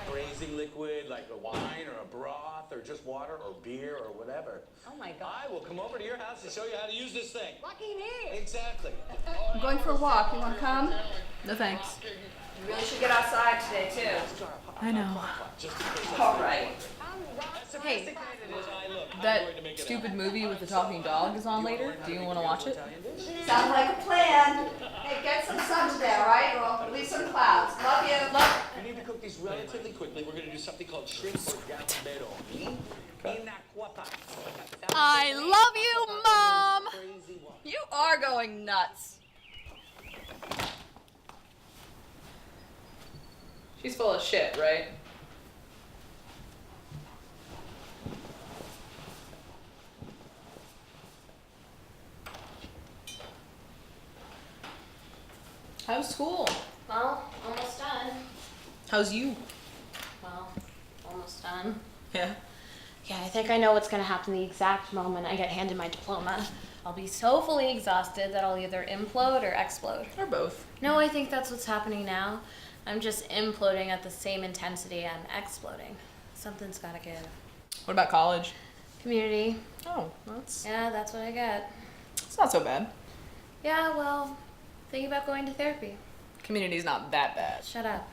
Braising liquid like a wine or a broth or just water or beer or whatever. Oh my God. I will come over to your house and show you how to use this thing. Lucky me. Exactly. I'm going for a walk. You want to come? No thanks. You really should get outside today, too. I know. All right. Hey, that stupid movie with the talking dog is on later. Do you want to watch it? Sounds like a plan. Hey, get some sun today, all right? Or leave some clouds. Love you. Love. We need to cook these relatively quickly. We're going to do something called shrimp or gambero. I love you, Mom! You are going nuts. She's full of shit, right? How's school? Well, almost done. How's you? Well, almost done. Yeah. Yeah, I think I know what's gonna happen the exact moment I get handed my diploma. I'll be so fully exhausted that I'll either implode or explode. Or both. No, I think that's what's happening now. I'm just imploding at the same intensity I'm exploding. Something's gotta give. What about college? Community. Oh, that's... Yeah, that's what I get. It's not so bad. Yeah, well, thinking about going to therapy. Community's not that bad. Shut up.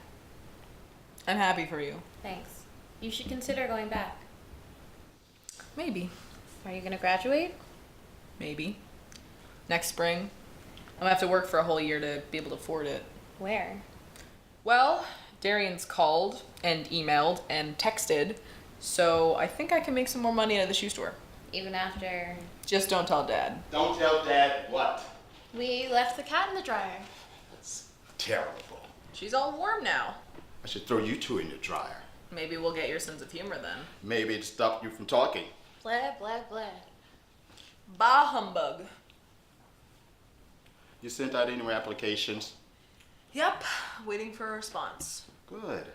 I'm happy for you. Thanks. You should consider going back. Maybe. Are you gonna graduate? Maybe. Next spring. I'm gonna have to work for a whole year to be able to afford it. Where? Well, Darian's called and emailed and texted, so I think I can make some more money at the shoe store. Even after... Just don't tell Dad. Don't tell Dad what? We left the cat in the dryer. That's terrible. She's all warm now. I should throw you two in the dryer. Maybe we'll get your sense of humor then. Maybe it'd stop you from talking. Blah, blah, blah. Bah humbug. You sent out any more applications? Yep, waiting for a response. Good,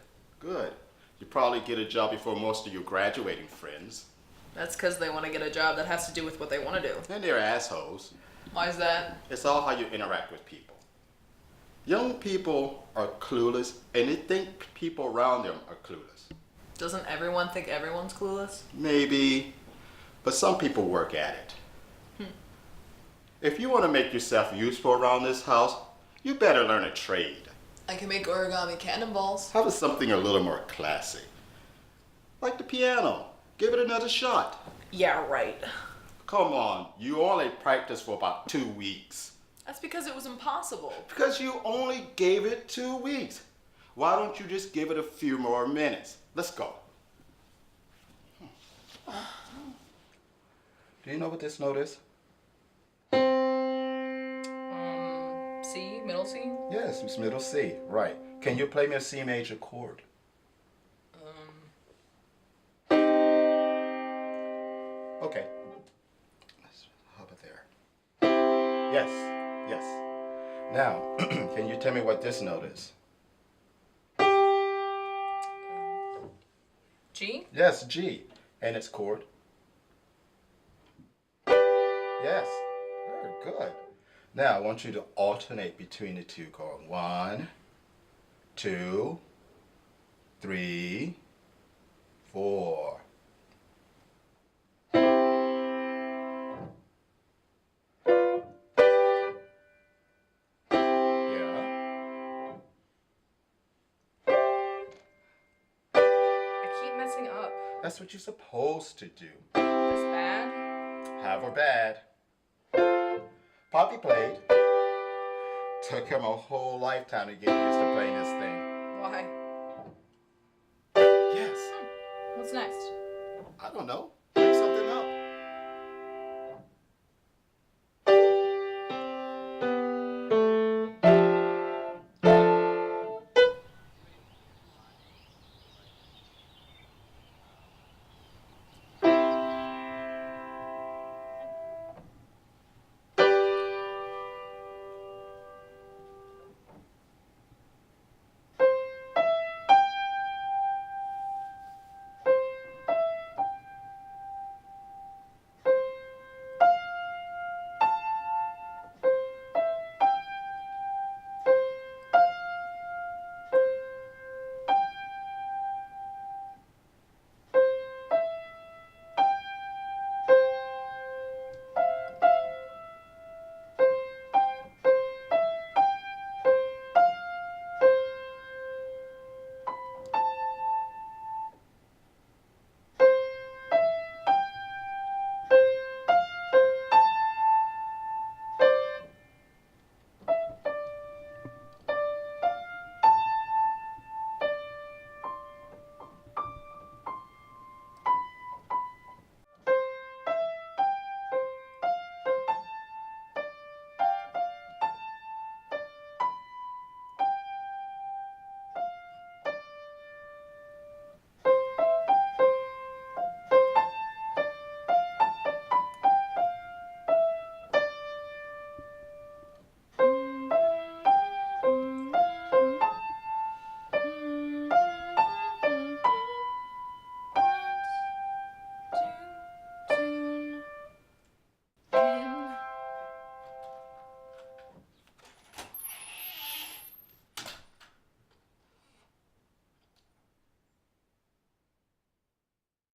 good. You probably get a job before most of your graduating friends. That's because they want to get a job that has to do with what they want to do. And they're assholes. Why is that? It's all how you interact with people. Young people are clueless, and they think people around them are clueless. Doesn't everyone think everyone's clueless? Maybe, but some people work at it. If you want to make yourself useful around this house, you better learn a trade. I can make origami cannonballs. How about something a little more classy? Like the piano. Give it another shot. Yeah, right. Come on, you only practiced for about 2 weeks. That's because it was impossible. Because you only gave it 2 weeks. Why don't you just give it a few more minutes? Let's go. Do you know what this note is? C, middle C? Yes, it's middle C, right. Can you play me a C major chord? Okay. How about there? Yes, yes. Now, can you tell me what this note is? G? Yes, G. And its chord? Yes. Very good. Now, I want you to alternate between the two chords. 1, 2, 3, 4. That's what you're supposed to do. That's bad? Have or bad. Poppy played. Took him a whole lifetime to get used to playing this thing. Why? Yes. What's next? I don't know. Make something up.